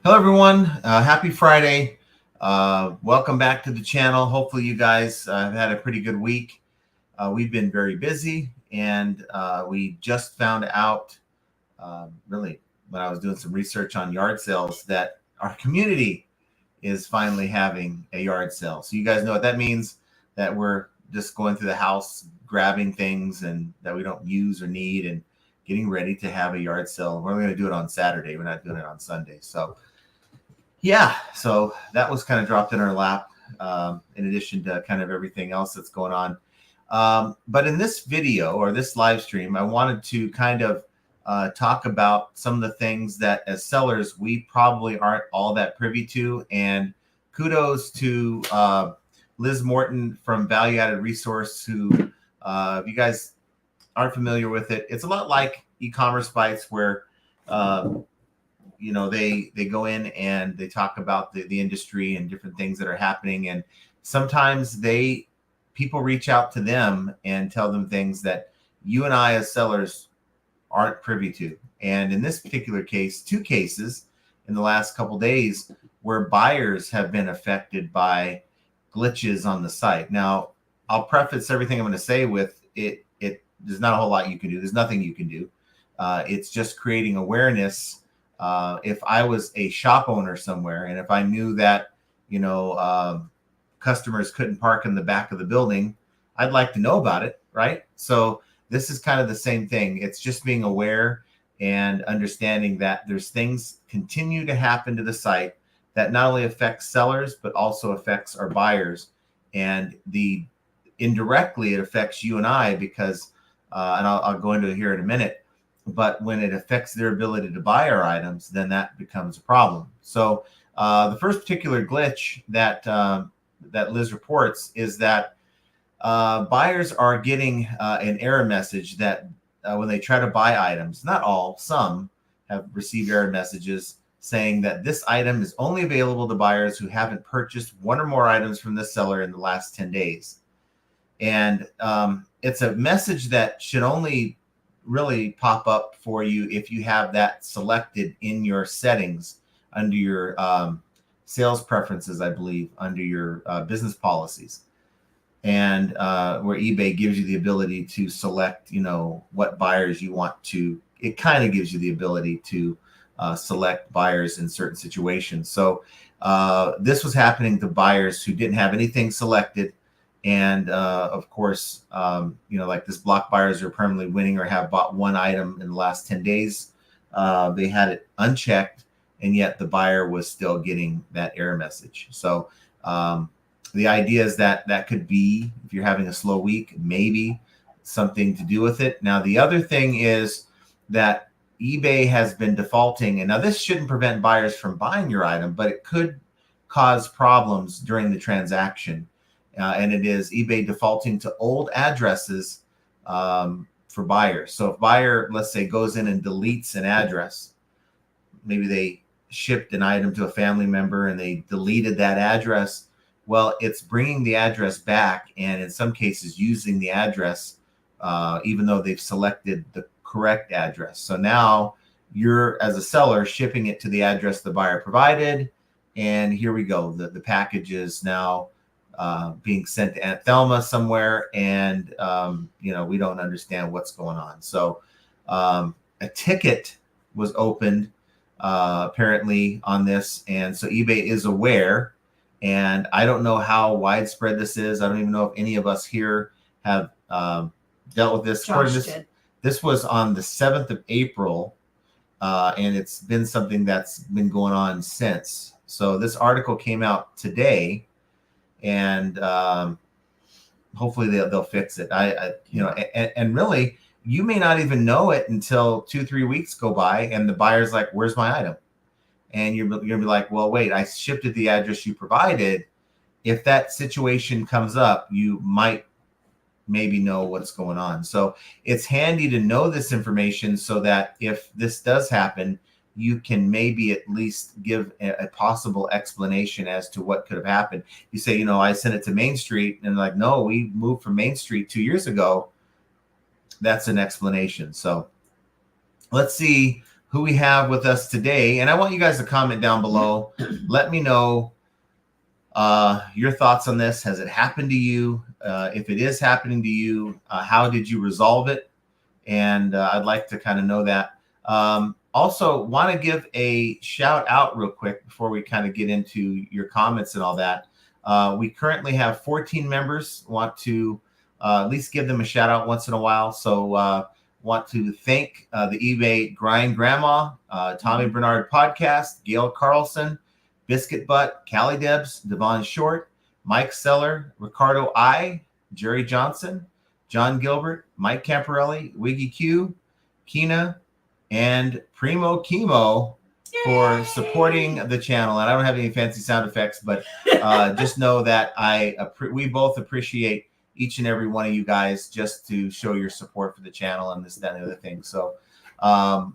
Hello, everyone. Happy Friday. Welcome back to the channel. Hopefully you guys have had a pretty good week. We've been very busy, and we just found out, really, when I was doing some research on yard sales, that our community is finally having a yard sale. So you guys know what that means, that we're just going through the house, grabbing things and that we don't use or need, and getting ready to have a yard sale. We're going to do it on Saturday. We're not doing it on Sunday. So yeah, so that was kind of dropped in our lap, in addition to kind of everything else that's going on. But in this video or this live stream, I wanted to kind of talk about some of the things that as sellers, we probably aren't all that privy to. And kudos to Liz Morton from Value Added Resource, who, if you guys aren't familiar with it, it's a lot like e-commerce bites where they go in and they talk about the industry and different things that are happening. And sometimes people reach out to them and tell them things that you and I as sellers aren't privy to. And in this particular case, 2 cases in the last couple days where buyers have been affected by glitches on the site. Now, I'll preface everything I'm going to say with it. There's not a whole lot you can do. There's nothing you can do. It's just creating awareness. If I was a shop owner somewhere, and if I knew that, customers couldn't park in the back of the building, I'd like to know about it, right? So this is kind of the same thing. It's just being aware and understanding that there's things continue to happen to the site that not only affects sellers, but also affects our buyers. And indirectly, it affects you and I because, and I'll go into it here in a minute, but when it affects their ability to buy our items, then that becomes a problem. So the first particular glitch that Liz reports is that buyers are getting an error message that when they try to buy items, not all, some have received error messages saying that this item is only available to buyers who haven't purchased 1 or more items from the seller in the last 10 days. And it's a message that should only really pop up for you if you have that selected in your settings under your sales preferences, I believe, under your business policies, and where eBay gives you the ability to select, what buyers you want to. It kind of gives you the ability to select buyers in certain situations. So this was happening to buyers who didn't have anything selected. And of course, like this block buyers are permanently winning or have bought 1 item in the last 10 days. They had it unchecked, and yet the buyer was still getting that error message. So the idea is that could be, if you're having a slow week, maybe something to do with it. Now, the other thing is that eBay has been defaulting, and now this shouldn't prevent buyers from buying your item, but it could cause problems during the transaction. And it is eBay defaulting to old addresses for buyers. So if buyer, let's say, goes in and deletes an address, maybe they shipped an item to a family member and they deleted that address. Well, it's bringing the address back, and in some cases using the address, even though they've selected the correct address. So now you're, as a seller, shipping it to the address the buyer provided. And here we go. The package is now being sent to Aunt Thelma somewhere, and we don't understand what's going on. So a ticket was opened apparently on this, and so eBay is aware. And I don't know how widespread this is. I don't even know if any of us here have dealt with this. This was on the 7th of April, and it's been something that's been going on since. So this article came out today. And hopefully they'll fix it. And really, you may not even know it until 2-3 weeks go by, and the buyer's like, "Where's my item?" And you're gonna be like, "Well, wait, I shipped it the address you provided." If that situation comes up, you might maybe know what's going on. So it's handy to know this information so that if this does happen, you can maybe at least give a possible explanation as to what could have happened. You say, I sent it to Main Street, and like, no, we moved from Main Street 2 years ago. That's an explanation. So let's see who we have with us today. And I want you guys to comment down below. Let me know your thoughts on this. Has it happened to you? If it is happening to you, how did you resolve it? And I'd like to kind of know that. Also, want to give a shout out real quick before we kind of get into your comments and all that. We currently have 14 members. Want to at least give them a shout out once in a while. So want to thank the eBay Grind Grandma, Tommy Bernard Podcast, Gail Carlson, Biscuit Butt, Callie Debs, Devon Short, Mike Seller, Ricardo I, Jerry Johnson, John Gilbert, Mike Camparelli, Wiggy Q, Kina, and Primo Chemo for supporting the channel. And I don't have any fancy sound effects, but just know that we both appreciate each and every one of you guys just to show your support for the channel and this, that, and the other thing. So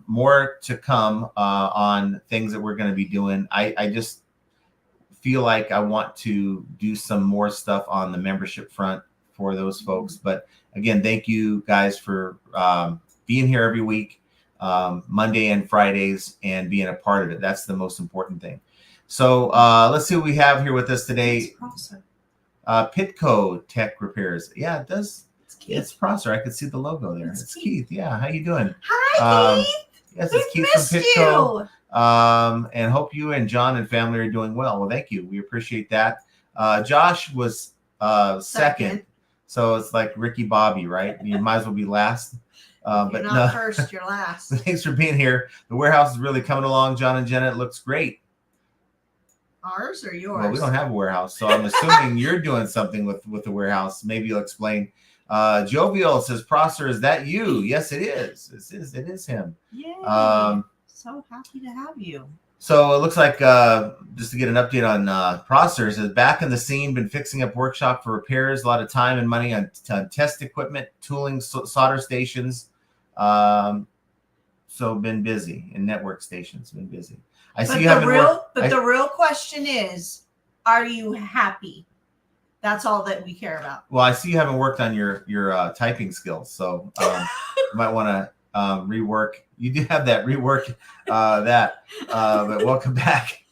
more to come on things that we're going to be doing. I just feel like I want to do some more stuff on the membership front for those folks. But again, thank you guys for being here every week, Monday and Fridays, and being a part of it. That's the most important thing. So let's see what we have here with us today. Pitco Tech Repairs. Yeah, it does. It's Prosser. I could see the logo there. It's Keith. Yeah, how you doing? Hi, Keith. Yes, it's Keith from Pitco. And hope you and John and family are doing well. Well, thank you. We appreciate that. Josh was second. So it's like Ricky Bobby, right? You might as well be last. But you're not first, you're last. Thanks for being here. The warehouse is really coming along, John and Jenna. It looks great. Ours or yours? Well, we don't have a warehouse, so I'm assuming you're doing something with the warehouse. Maybe you'll explain. Jovial says, Prosser, is that you? Yes, it is. It is him. Yay. So happy to have you. So it looks like, just to get an update on Prosser, says back in the scene, been fixing up workshop for repairs, a lot of time and money on test equipment, tooling, solder stations. So been busy, and network stations, been busy. I see you haven't worked. But the real question is, are you happy? That's all that we care about. Well, I see you haven't worked on your typing skills, so you might want to rework. You do have that rework that. But welcome back,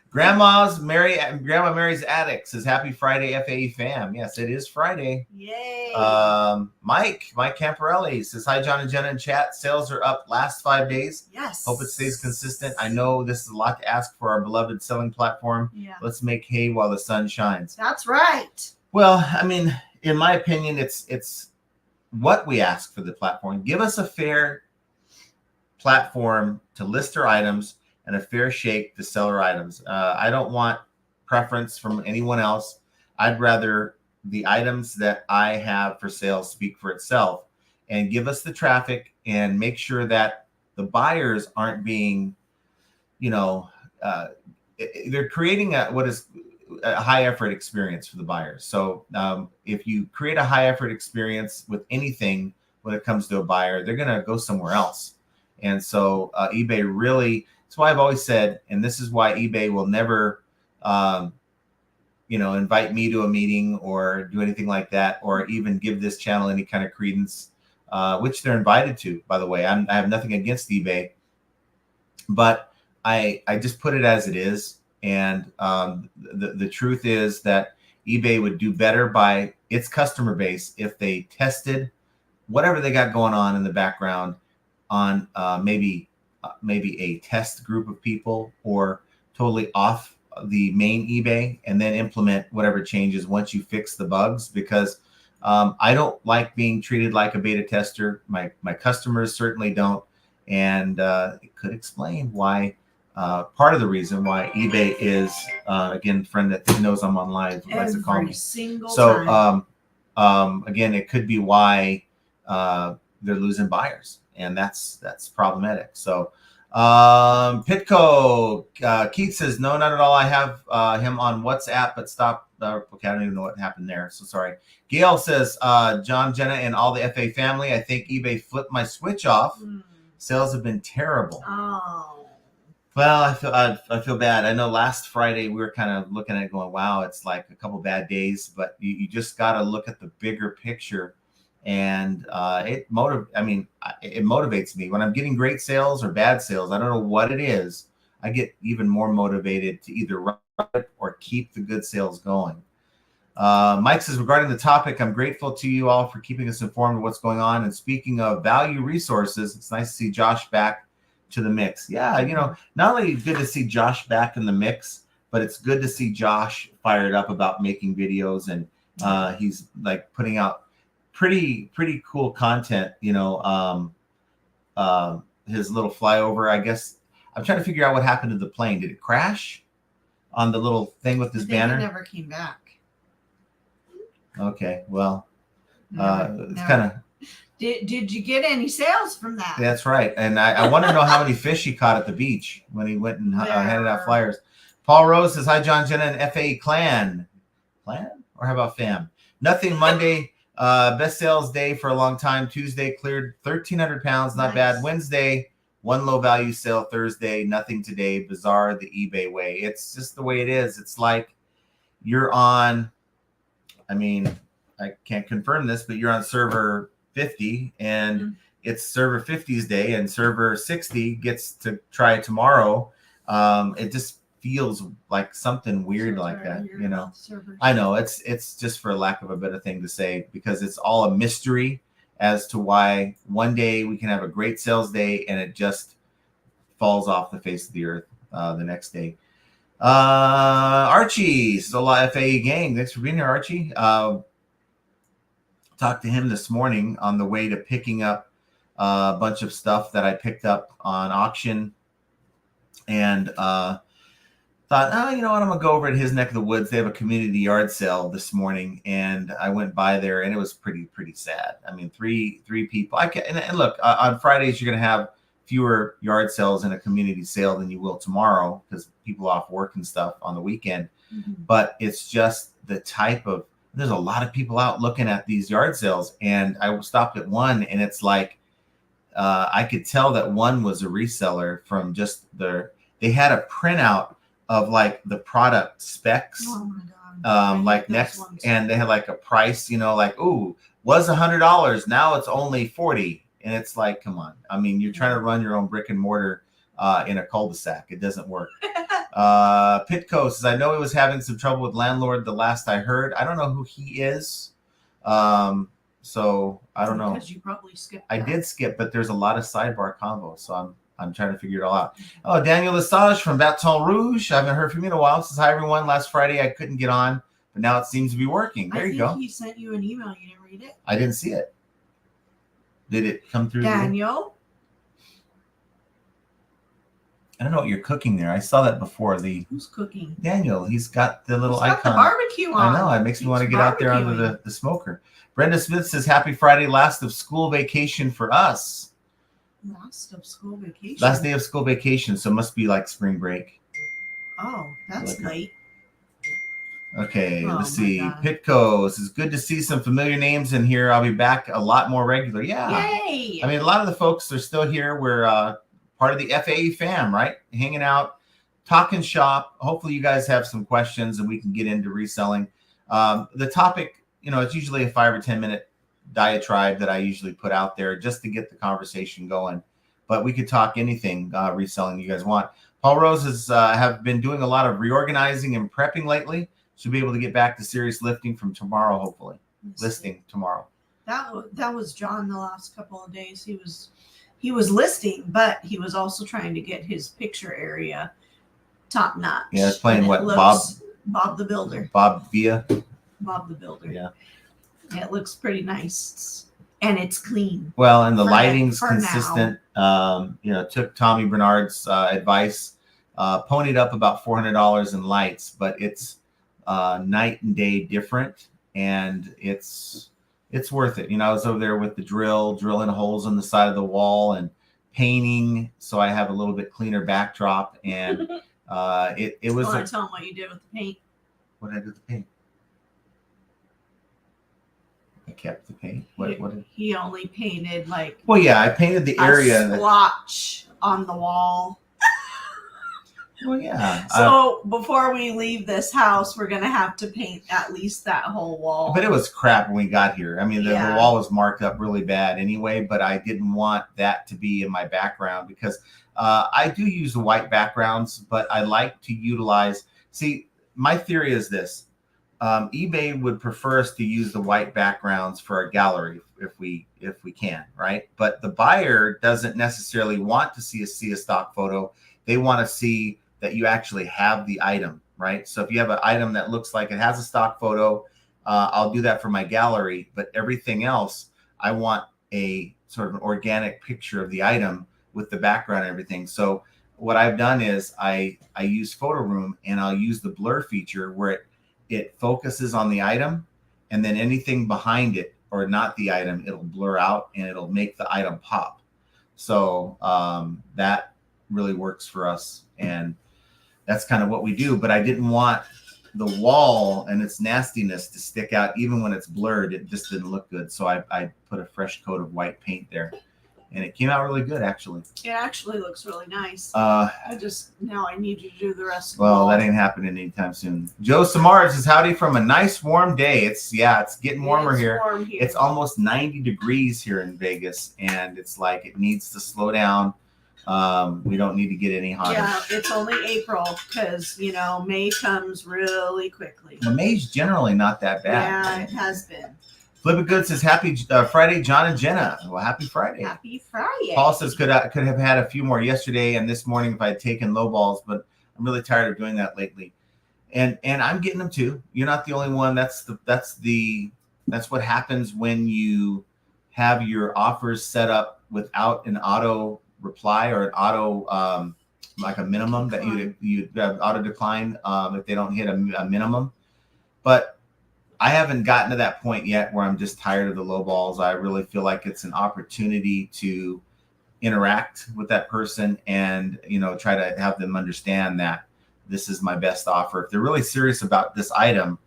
Grandma Mary's Attic says happy Friday, FAE fam. Yes, it is Friday. Yay. Mike Camparelli says hi, John and Jenna in chat. Sales are up last 5 days. Yes. Hope it stays consistent. I know this is a lot to ask for our beloved selling platform. Yeah. Let's make hay while the sun shines. That's right. Well, I mean, in my opinion, it's what we ask for the platform. Give us a fair platform to list our items and a fair shake to sell our items. I don't want preference from anyone else. I'd rather the items that I have for sale speak for itself and give us the traffic and make sure that the buyers aren't being, they're creating what is a high effort experience for the buyers. So if you create a high effort experience with anything when it comes to a buyer, they're going to go somewhere else. And so eBay really, that's why I've always said, and this is why eBay will never, invite me to a meeting or do anything like that, or even give this channel any kind of credence, which they're invited to, by the way. I have nothing against eBay, but I just put it as it is. And the truth is that eBay would do better by its customer base if they tested whatever they got going on in the background on maybe a test group of people, or totally off the main eBay, and then implement whatever changes once you fix the bugs. Because I don't like being treated like a beta tester. My customers certainly don't. And it could explain why, part of the reason why eBay is, again, friend that knows I'm on live likes to call me. So again, it could be why they're losing buyers, and that's problematic. So Pitco, Keith says, no, not at all. I have him on WhatsApp, but stop. Okay, I don't even know what happened there, so sorry. Gail says, John, Jenna, and all the FA family, I think eBay flipped my switch off. Sales have been terrible. Oh. Well, I feel bad. I know last Friday we were kind of looking at it going, wow, it's like a couple bad days, but you just got to look at the bigger picture. and it motivates me when I'm getting great sales or bad sales. I don't know what it is. I get even more motivated to either run it or keep the good sales going. Mike says, regarding the topic, I'm grateful to you all for keeping us informed of what's going on. And speaking of value resources, it's nice to see Josh back to the mix. Yeah, not only good to see Josh back in the mix, but it's good to see Josh fired up about making videos, and he's like putting out pretty cool content. His little flyover, I guess. I'm trying to figure out what happened to the plane. Did it crash on the little thing with his banner? It never came back. Okay, well, it's kind of. Did you get any sales from that? That's right, and I want to know how many fish he caught at the beach when he went and handed out flyers. Paul Rose says, "Hi, John, Jenna, and FAE clan, or how about fam? Nothing Monday, best sales day for a long time. Tuesday cleared 1,300 pounds, not bad. Wednesday, one low value sale. Thursday, nothing today. Bizarre the eBay way. It's just the way it is. It's like you're on." I mean, I can't confirm this, but you're on server 50 and it's server 50's day, and server 60 gets to try it tomorrow. It just feels like something weird like that, I know it's just for lack of a better thing to say, because it's all a mystery as to why one day we can have a great sales day and it just falls off the face of the earth the next day. Archie, Sola FAE gang, thanks for being here, Archie. Talked to him this morning on the way to picking up a bunch of stuff that I picked up on auction, and thought, you know what, I'm gonna go over at his neck of the woods. They have a community yard sale this morning, and I went by there, and it was pretty sad. I mean, three people. And look, on Fridays you're gonna have fewer yard sales in a community sale than you will tomorrow, because people off work and stuff on the weekend. But it's just the type of, there's a lot of people out looking at these yard sales, and I stopped at one, and it's like I could tell that one was a reseller from just they had a printout of like the product specs, like next, and they had like a price, like, ooh, was $100, now it's only $40. And it's like, come on. I mean, you're trying to run your own brick and mortar in a cul-de-sac. It doesn't work. Pitco says, I know he was having some trouble with landlord the last I heard. I don't know who he is. So I don't know. Because you probably skipped I did skip, but there's a lot of sidebar convo. So I'm trying to figure it all out. Oh, Daniel Lesage from Baton Rouge. I haven't heard from you in a while. Says, hi, everyone. Last Friday, I couldn't get on, but now it seems to be working. There you go. He sent you an email. You didn't read it? I didn't see it. Did it come through? Daniel? I don't know what you're cooking there. I saw that before. Who's cooking? Daniel. He's got the little got icon. The barbecue on. I know. It makes me want to get out there under the smoker. Brenda Smith says, happy Friday, last of school vacation for us. Last of school vacation? Last day of school vacation. So it must be like spring break. Oh, that's late. Okay, let's see. Pitco says, good to see some familiar names in here. I'll be back a lot more regular. Yeah. Yay! I mean, a lot of the folks are still here. We're part of the FAE fam, right? Hanging out, talking shop. Hopefully you guys have some questions and we can get into reselling. The topic, it's usually a 5 or 10 minute diatribe that I usually put out there just to get the conversation going. But we could talk anything reselling you guys want. Paul Rose have been doing a lot of reorganizing and prepping lately. Should be able to get back to serious lifting from tomorrow, hopefully. Listing tomorrow. That was John the last couple of days. He was listing, but he was also trying to get his picture area top notch. Yeah, it's playing Bob the Builder. Bob Villa. Bob the Builder. Yeah. It looks pretty nice. And it's clean. Well, and the lighting's consistent. Took Tommy Bernard's advice, ponied up about $400 in lights, but it's night and day different, and it's worth it. I was over there with the drilling holes on the side of the wall and painting, so I have a little bit cleaner backdrop. And it was. Want to tell them what you did with the paint? What did I do with the paint? I kept the paint. What did he only painted like? Well, yeah, I painted the area. A splotch on the wall. Well, yeah. So before we leave this house, we're gonna have to paint at least that whole wall. But it was crap when we got here. I mean, the Yeah. wall was marked up really bad anyway, but I didn't want that to be in my background because I do use the white backgrounds, but I like to utilize. See, my theory is this. eBay would prefer us to use the white backgrounds for our gallery if we can, right? But the buyer doesn't necessarily want to see a stock photo. They want to see that you actually have the item, right? So if you have an item that looks like it has a stock photo, I'll do that for my gallery. But everything else, I want a sort of an organic picture of the item with the background and everything. So what I've done is I use Photo Room, and I'll use the blur feature where it focuses on the item, and then anything behind it or not the item, it'll blur out and it'll make the item pop. So that really works for us, and that's kind of what we do. But I didn't want the wall and its nastiness to stick out even when it's blurred. It just didn't look good. So I put a fresh coat of white paint there, and it came out really good, actually. It actually looks really nice. Now I need you to do the rest of the Well, wall. that ain't happening anytime soon. Joe Samara says, howdy from a nice warm day. It's getting warmer It's here. warm here. It's almost 90 degrees here in Vegas, and it's like it needs to slow down. We don't need to get any hotter. Yeah, it's only April because, May comes really quickly. Well, May's generally not that bad. Yeah, it has been. Flip It Good says, happy Friday, John and Jenna. Well, happy Friday. Happy Friday. Paul says, could have had a few more yesterday and this morning if I had taken low balls, but I'm really tired of doing that lately. And I'm getting them too. You're not the only one. That's what happens when you have your offers set up without an auto reply or an auto like a minimum that you have auto decline if they don't hit a minimum. But I haven't gotten to that point yet where I'm just tired of the low balls. I really feel like it's an opportunity to interact with that person and try to have them understand that this is my best offer. If they're really serious about this item,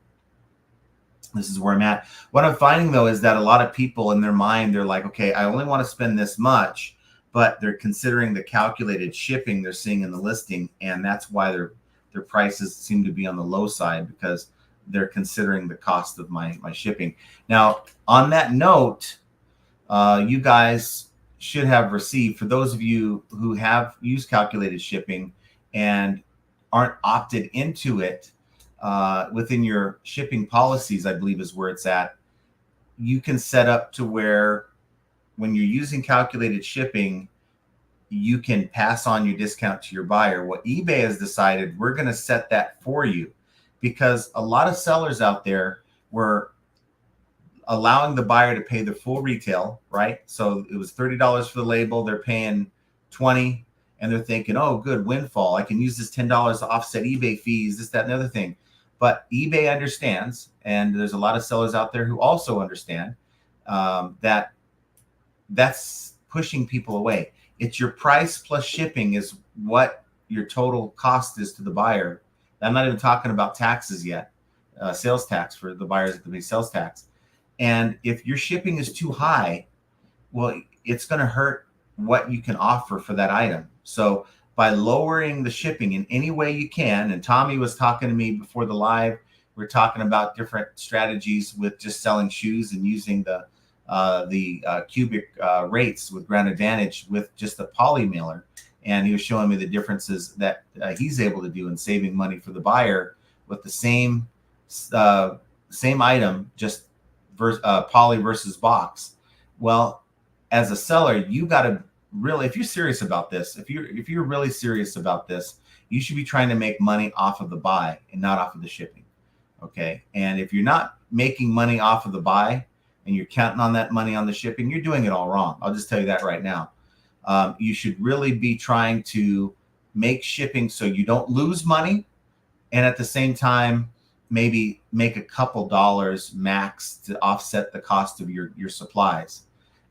this is where I'm at. What I'm finding though is that a lot of people in their mind, they're like, okay, I only want to spend this much, but they're considering the calculated shipping they're seeing in the listing, and that's why their prices seem to be on the low side, because they're considering the cost of my shipping. Now, on that note, you guys should have received, for those of you who have used calculated shipping and aren't opted into it, within your shipping policies, I believe is where it's at, you can set up to where when you're using calculated shipping, you can pass on your discount to your buyer. What eBay has decided, we're going to set that for you, because a lot of sellers out there were allowing the buyer to pay the full retail, right? So it was $30 for the label. They're paying $20, and they're thinking, oh, good, windfall. I can use this $10 to offset eBay fees, this, that, and the other thing. But eBay understands, and there's a lot of sellers out there who also understand that that's pushing people away. It's your price plus shipping is what your total cost is to the buyer. I'm not even talking about taxes yet, sales tax for the buyers that pay sales tax. And if your shipping is too high, well, it's going to hurt what you can offer for that item. So by lowering the shipping in any way you can, and Tommy was talking to me before the live, we're talking about different strategies with just selling shoes and using the cubic rates with Ground Advantage with just a poly mailer. And he was showing me the differences that he's able to do in saving money for the buyer with the same item, just poly versus box. Well, as a seller, you got to really, if you're serious about this, if you're really serious about this, you should be trying to make money off of the buy and not off of the shipping. Okay. And if you're not making money off of the buy and you're counting on that money on the shipping, you're doing it all wrong. I'll just tell you that right now. You should really be trying to make shipping so you don't lose money, and at the same time, maybe make a couple dollars max to offset the cost of your supplies.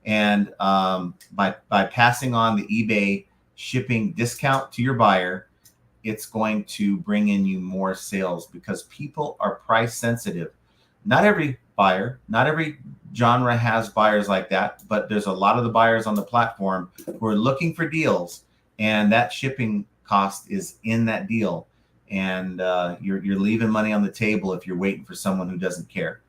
And by passing on the eBay shipping discount to your buyer, it's going to bring in you more sales, because people are price sensitive. Not every buyer, not every genre has buyers like that, but there's a lot of the buyers on the platform who are looking for deals, and that shipping cost is in that deal, and you're leaving money on the table if you're waiting for someone who doesn't care.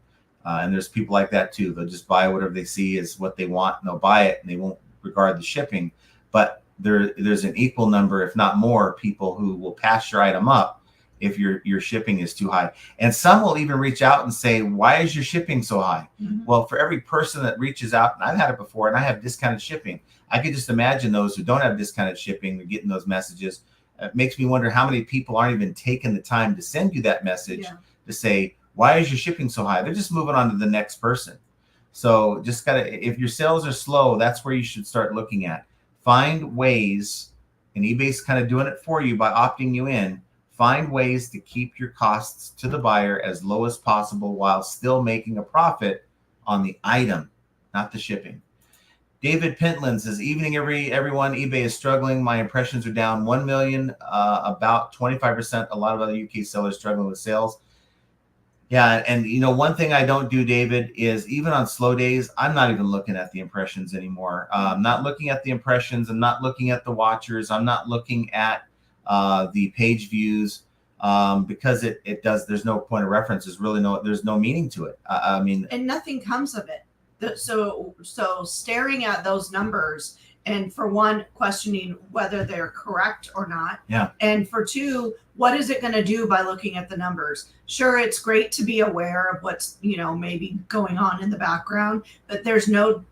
And there's people like that too. They'll just buy whatever they see is what they want, and they'll buy it, and they won't regard the shipping. But there's an equal number, if not more, people who will pass your item up if your shipping is too high. And some will even reach out and say, why is your shipping so high? Mm-hmm. Well, for every person that reaches out, and I've had it before, and I have discounted shipping, I could just imagine those who don't have discounted shipping are getting those messages. It makes me wonder how many people aren't even taking the time to send you that message to say, why is your shipping so high? They're just moving on to the next person. So just if your sales are slow, that's where you should start looking at. Find ways, and eBay's kind of doing it for you by opting you in. Find ways to keep your costs to the buyer as low as possible while still making a profit on the item, not the shipping. David Pentland says, evening everyone, eBay is struggling. My impressions are down 1 million, about 25%. A lot of other UK sellers struggling with sales. Yeah, and one thing I don't do, David, is even on slow days, I'm not even looking at the impressions anymore. I'm not looking at the impressions. I'm not looking at the watchers. I'm not looking at the page views because it does. There's no point of reference. There's no meaning to it. And nothing comes of it. So staring at those numbers, and for one, questioning whether they're correct or not. Yeah. And for two, what is it going to do by looking at the numbers? Sure, it's great to be aware of what's maybe going on in the background, but there's no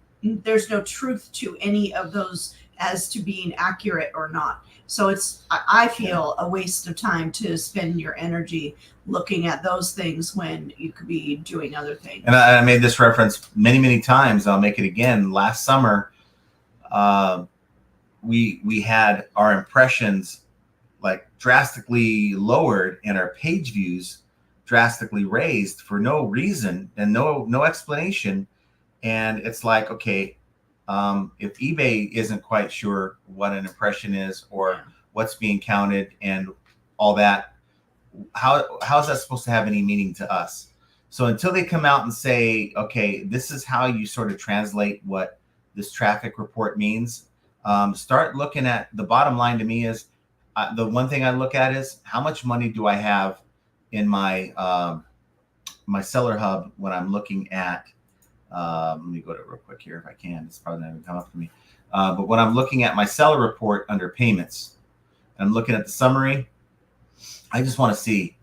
truth to any of those as to being accurate or not. So I feel a waste of time to spend your energy looking at those things when you could be doing other things. And I made this reference many, many times. I'll make it again. Last summer, we had our impressions like drastically lowered and our page views drastically raised for no reason and no explanation. And it's like, okay, if eBay isn't quite sure what an impression is or what's being counted and all that, how is that supposed to have any meaning to us? So until they come out and say, okay, this is how you sort of translate what this traffic report means, start looking at the bottom line. To me is the one thing I look at is how much money do I have in my my seller hub when I'm looking at let me go to it real quick here if I can. It's probably not going to come up for me. But when I'm looking at my seller report under payments, and I'm looking at the summary, I just want to see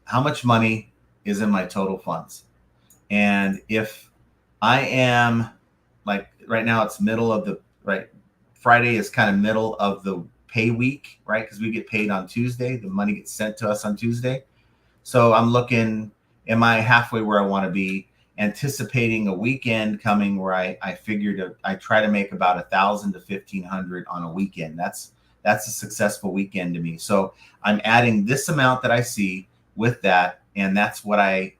how much money is in my total funds. And if I am, like right now it's middle of the, Friday is kind of middle of the pay week, right? Because we get paid on Tuesday. The money gets sent to us on Tuesday. So I'm looking, am I halfway where I want to be? Anticipating a weekend coming where I figured I try to make about 1,000 to 1,500 on a weekend. That's a successful weekend to me. So I'm adding this amount that I see with that, and that's what I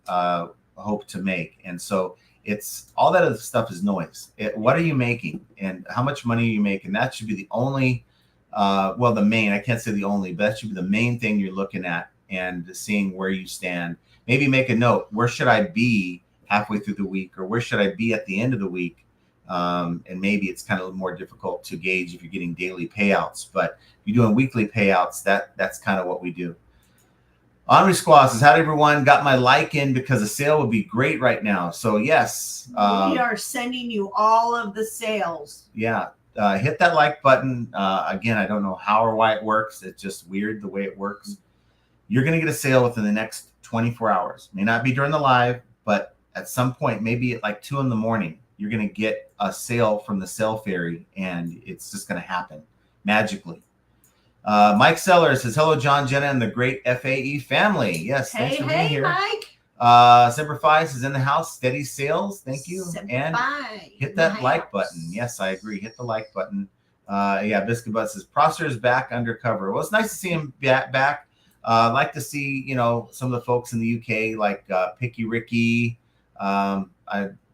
hope to make. And so it's all that other stuff is noise. What are you making, and how much money are you making? That should be the only, the main. I can't say the only, but that should be the main thing you're looking at and seeing where you stand. Maybe make a note. Where should I be halfway through the week, or where should I be at the end of the week? And maybe it's kind of more difficult to gauge if you're getting daily payouts, but if you're doing weekly payouts, that's kind of what we do. Henri Squaw says, howdy everyone, got my like in because a sale would be great right now. So yes. We are sending you all of the sales. Yeah. Hit that like button. Again, I don't know how or why it works. It's just weird the way it works. You're going to get a sale within the next 24 hours. May not be during the live, but at some point, maybe at like 2 a.m, you're going to get a sale from the sale fairy, and it's just going to happen magically. Mike Sellers says, hello, John, Jenna, and the great FAE family. Yes, thanks for being here. Mike. Semper Fi is in the house. Steady sales. Thank you. And hit that like button. Yes, I agree. Hit the like button. Biscuit Butt says, Prosser is back undercover. Well, it's nice to see him back. I'd like to see, some of the folks in the UK, like Picky Ricky. I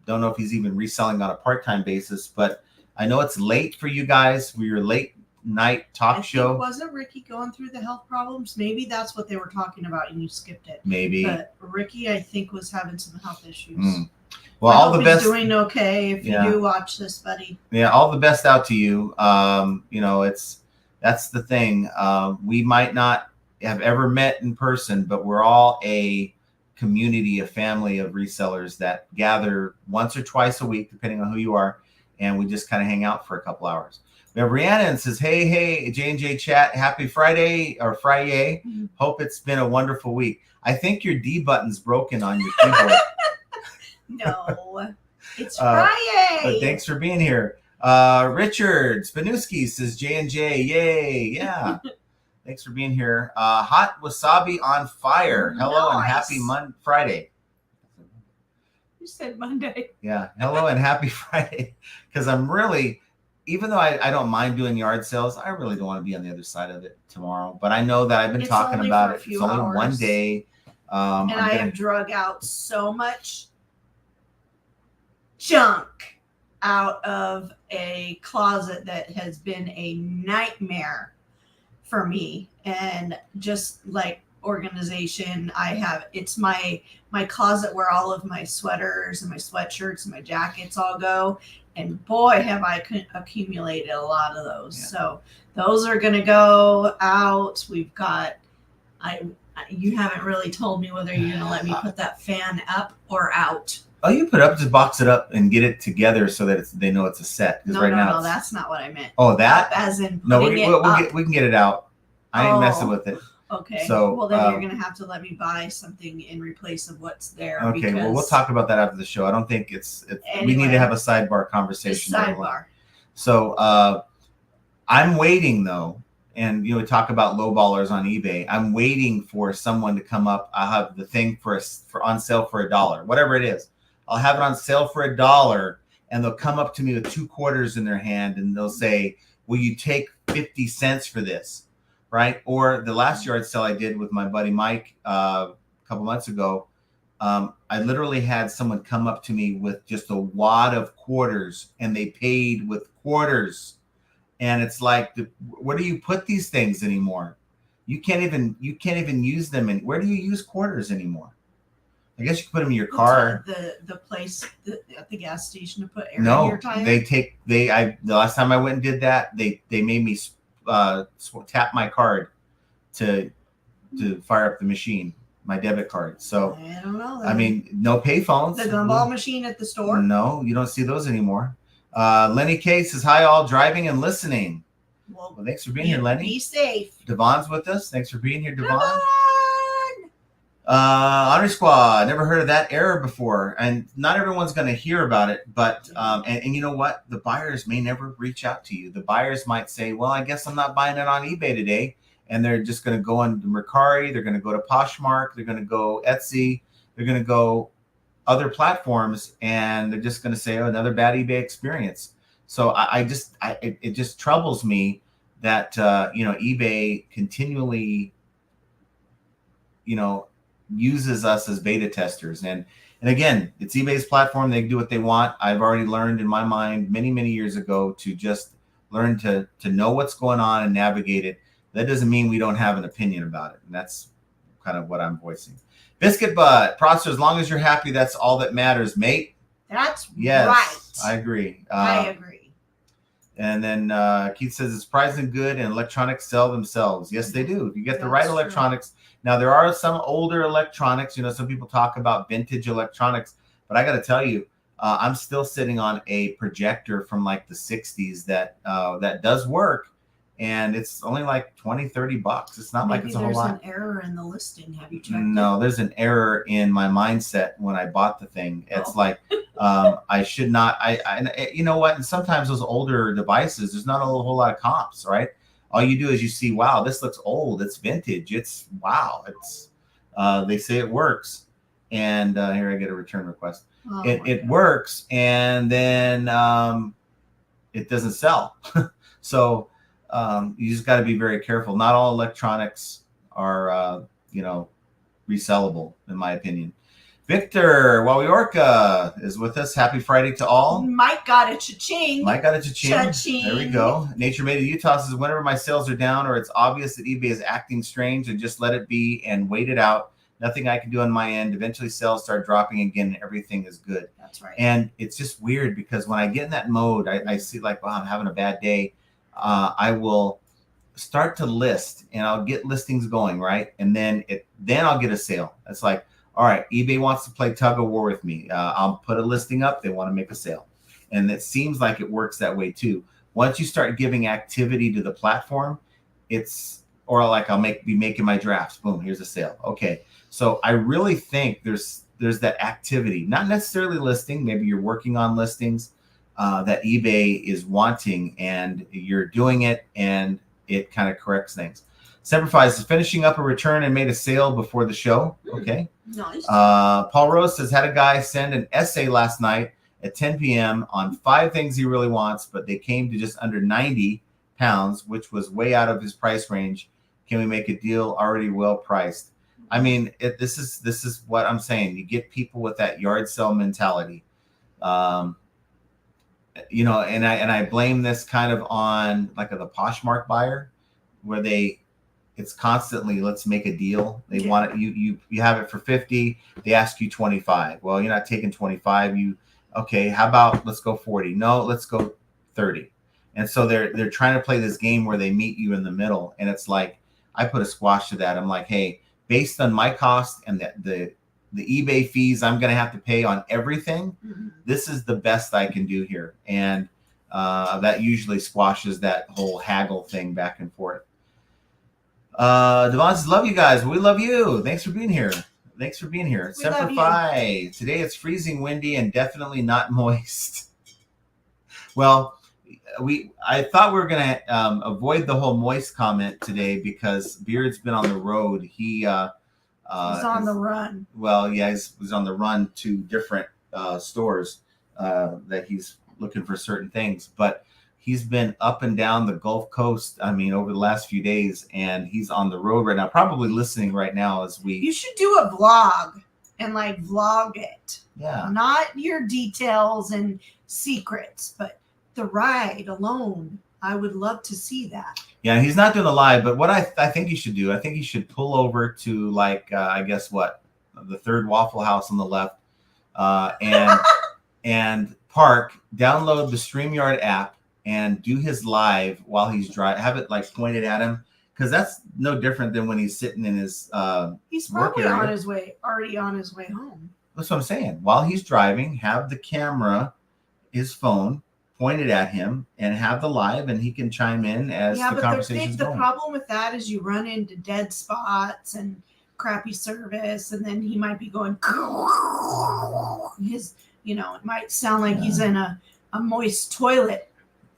don't know if he's even reselling on a part-time basis, but I know it's late for you guys for your late night talk show. Wasn't Ricky going through the health problems? Maybe that's what they were talking about and you skipped it. Maybe. But Ricky, I think, was having some health issues. Well, all the best. He's doing okay if you do watch this, buddy. Yeah, all the best out to you. It's That's the thing. We might not have ever met in person, but we're all a community, a family of resellers that gather once or twice a week, depending on who you are, and we just kind of hang out for a couple hours. We have Rhiannon says, hey, J&J chat, happy Friday or Friday. Hope it's been a wonderful week. I think your D button's broken on your keyboard. No, it's Friday. But thanks for being here. Richard Spanuski says J&J, yay, yeah. Thanks for being here. Hot wasabi on fire. Hello and happy Friday. You said Monday. Yeah, hello and happy Friday. Because I'm really, even though I don't mind doing yard sales, I really don't want to be on the other side of it tomorrow. But I know that I've been talking about it. It's only one day. And I have drug out so much junk out of a closet that has been a nightmare for me. And just like organization, it's my closet where all of my sweaters and my sweatshirts and my jackets all go. And boy, have I accumulated a lot of those. Yeah. So those are going to go out. We've got, you haven't really told me whether you're going to let me put that fan up or out. Oh, you put it up, just box it up and get it together so that they know it's a set. No, that's not what I meant. Oh, that? Up as in we can get it out. I ain't messing with it. Okay. So, well, then you're going to have to let me buy something in replace of what's there. Okay. Well, we'll talk about that after the show. I don't think anyway, we need to have a sidebar conversation. Sidebar. So I'm waiting though. And, we talk about lowballers on eBay. I'm waiting for someone to come up. I'll have the thing for on sale for $1, whatever it is. I'll have it on sale for $1 and they'll come up to me with 2 quarters in their hand and they'll say, will you take 50 cents for this? Right? Or the last yard sale I did with my buddy Mike a couple months ago, I literally had someone come up to me with just a wad of quarters and they paid with quarters. And it's like, where do you put these things anymore? You can't even use them. And where do you use quarters anymore? I guess you can put them in your car. The place at the gas station to put air in your tire. The last time I went and did that, they made me tap my card to fire up the machine, my debit card. So I don't know. I mean, no pay phones. The gumball machine at the store? No, you don't see those anymore. Lenny K says, hi all, driving and listening. Well, thanks for being here, Lenny. Be safe. Devon's with us. Thanks for being here, Devon. Honor Squad, never heard of that error before, and not everyone's going to hear about it, but and you know what, the buyers may never reach out to you. The buyers might say, well, I guess I'm not buying it on eBay today, and they're just going to go on Mercari, they're going to go to Poshmark, they're going to go Etsy, they're going to go other platforms, and they're just going to say, oh, another bad eBay experience. So it just troubles me that eBay continually uses us as beta testers. And again, it's eBay's platform. They can do what they want. I've already learned in my mind many years ago to just learn to know what's going on and navigate it. That doesn't mean we don't have an opinion about it. And that's kind of what I'm voicing. Biscuit Butt, Prosser, as long as you're happy, that's all that matters, mate. That's yes, right. I agree. I agree. And then Keith says it's surprisingly good and electronics sell themselves. Yes, they do. If you get the right electronics. True. Now, there are some older electronics. Some people talk about vintage electronics. But I got to tell you, I'm still sitting on a projector from like the 60s that does work. And it's only like $20-$30. It's not like it's a whole lot. Maybe there's an error in the listing. Have you checked No, there's an error in my mindset when I bought the thing. It's like I should not. I you know what? And sometimes those older devices, there's not a whole lot of comps, right? All you do is you see, wow, this looks old. It's vintage. It's wow. It's they say it works, and here I get a return request. It works, and then it doesn't sell. So. You just got to be very careful. Not all electronics are, resellable, in my opinion. Victor Wawiorka is with us. Happy Friday to all. Mike got a cha-ching. Cha-ching. There we go. Nature Made of Utah says, whenever my sales are down or it's obvious that eBay is acting strange, and just let it be and wait it out. Nothing I can do on my end. Eventually sales start dropping again and everything is good. That's right. And it's just weird because when I get in that mode, I see like, wow, I'm having a bad day. I will start to list, and I'll get listings going, right? And then I'll get a sale. It's like, all right, eBay wants to play tug of war with me. I'll put a listing up. They want to make a sale. And it seems like it works that way too. Once you start giving activity to the platform, or like I'll be making my drafts. Boom, here's a sale. Okay. So I really think there's that activity, not necessarily listing. Maybe you're working on listings that eBay is wanting, and you're doing it, and it kind of corrects things. Semperfies is finishing up a return and made a sale before the show. Okay. Nice. Paul Rose says, had a guy send an essay last night at 10 p.m. on 5 things he really wants, but they came to just under 90 pounds, which was way out of his price range. Can we make a deal already well priced? I mean, this is what I'm saying. You get people with that yard sale mentality. You know, and I blame this kind of on like the Poshmark buyer, where it's constantly, let's make a deal. They want it. You have it for 50. They ask you 25. Well, you're not taking 25. Okay, how about let's go 40? No, let's go 30. And so they're trying to play this game where they meet you in the middle. And it's like, I put a squash to that. I'm like, hey, based on my cost and the eBay fees I'm going to have to pay on everything, this is the best I can do here. And that usually squashes that whole haggle thing back and forth. Devon says, love you guys. We love you. Thanks for being here. Semper Fi. Today it's freezing windy and definitely not moist. Well, I thought we were going to avoid the whole moist comment today because Beard's been on the road. He's on the run. Well, yeah, he was on the run to different stores that he's looking for certain things. But he's been up and down the Gulf Coast, I mean, over the last few days, and he's on the road right now, probably listening right now as we... You should do a vlog and like vlog it. Yeah. Not your details and secrets, but the ride alone. I would love to see that. Yeah, he's not doing a live, but what I think he should do, I think he should pull over to like, I guess what, the third Waffle House on the left, and park, download the StreamYard app, and do his live while he's driving. Have it like pointed at him, because that's no different than when he's sitting in his he's probably already on his way home. That's what I'm saying. While he's driving, have the camera, his phone, pointed at him, and have the live, and he can chime in as the conversation's going. The problem with that is you run into dead spots and crappy service, and then he might be going his, it might sound like he's in a moist toilet.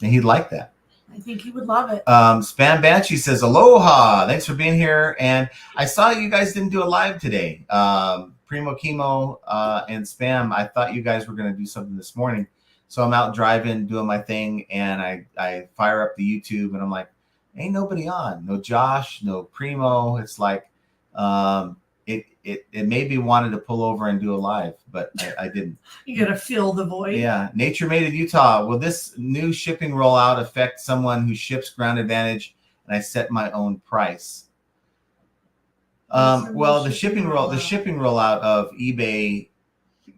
And he'd like that. I think he would love it. Spam Banshee says, aloha. Thanks for being here. And I saw you guys didn't do a live today. Primo Chemo and Spam, I thought you guys were going to do something this morning. So I'm out driving, doing my thing, and I fire up the YouTube, and I'm like, ain't nobody on. No Josh, no Primo. It's like it made me wanted to pull over and do a live, but I didn't. You got to fill the void. Yeah. Nature Made in Utah. Will this new shipping rollout affect someone who ships Ground Advantage and I set my own price? Well, the shipping rollout of eBay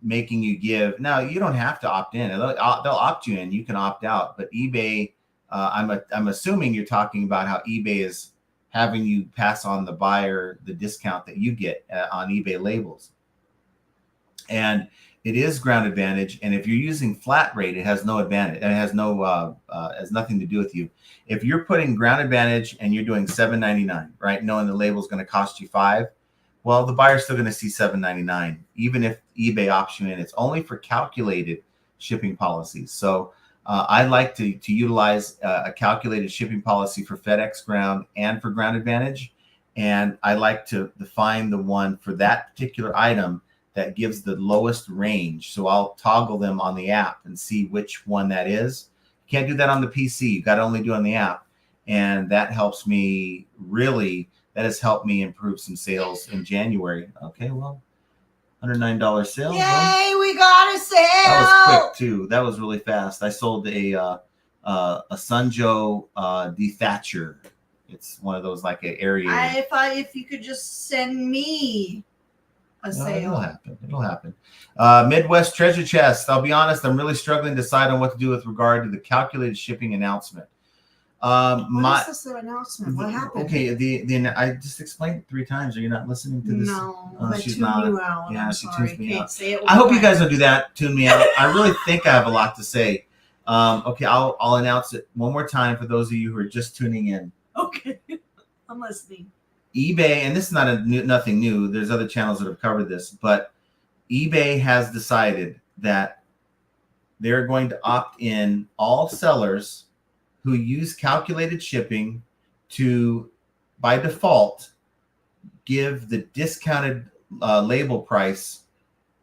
making you give. Now, you don't have to opt in. They'll opt you in. You can opt out. But eBay, I'm assuming you're talking about how eBay is having you pass on the buyer the discount that you get on eBay labels. And it is Ground Advantage. And if you're using flat rate, it has no advantage. And it has has nothing to do with you. If you're putting Ground Advantage and you're doing $7.99, right, knowing the label is going to cost you $5, well, the buyer's still going to see $7.99, even if eBay opts you in. It's only for calculated shipping policies. So I like to utilize a calculated shipping policy for FedEx Ground and for Ground Advantage. And I like to find the one for that particular item that gives the lowest range. So I'll toggle them on the app and see which one that is. You can't do that on the PC. You got to only do it on the app. And that helps me really, that has helped me improve some sales in January. Okay, well, $109 sale. Yay, we got a sale. That was quick too. That was really fast. I sold a Sunjo dethatcher. It's one of those like an area. If you could just send me a sale. It'll happen. Midwest Treasure Chest. I'll be honest, I'm really struggling to decide on what to do with regard to the calculated shipping announcement. What is this announcement? What happened? Okay, the I just explained it 3 times. Are you not listening to this? No, Oh, I she's tuned not. you out. Yeah, I'm she sorry. tunes me Can't out. say it I hope one you guys time. don't do that. Tune me out. I really think I have a lot to say. Okay, I'll announce it one more time for those of you who are just tuning in. Okay, I'm listening. eBay, and this is not nothing new. There's other channels that have covered this, but eBay has decided that they're going to opt in all sellers who use calculated shipping to, by default, give the discounted label price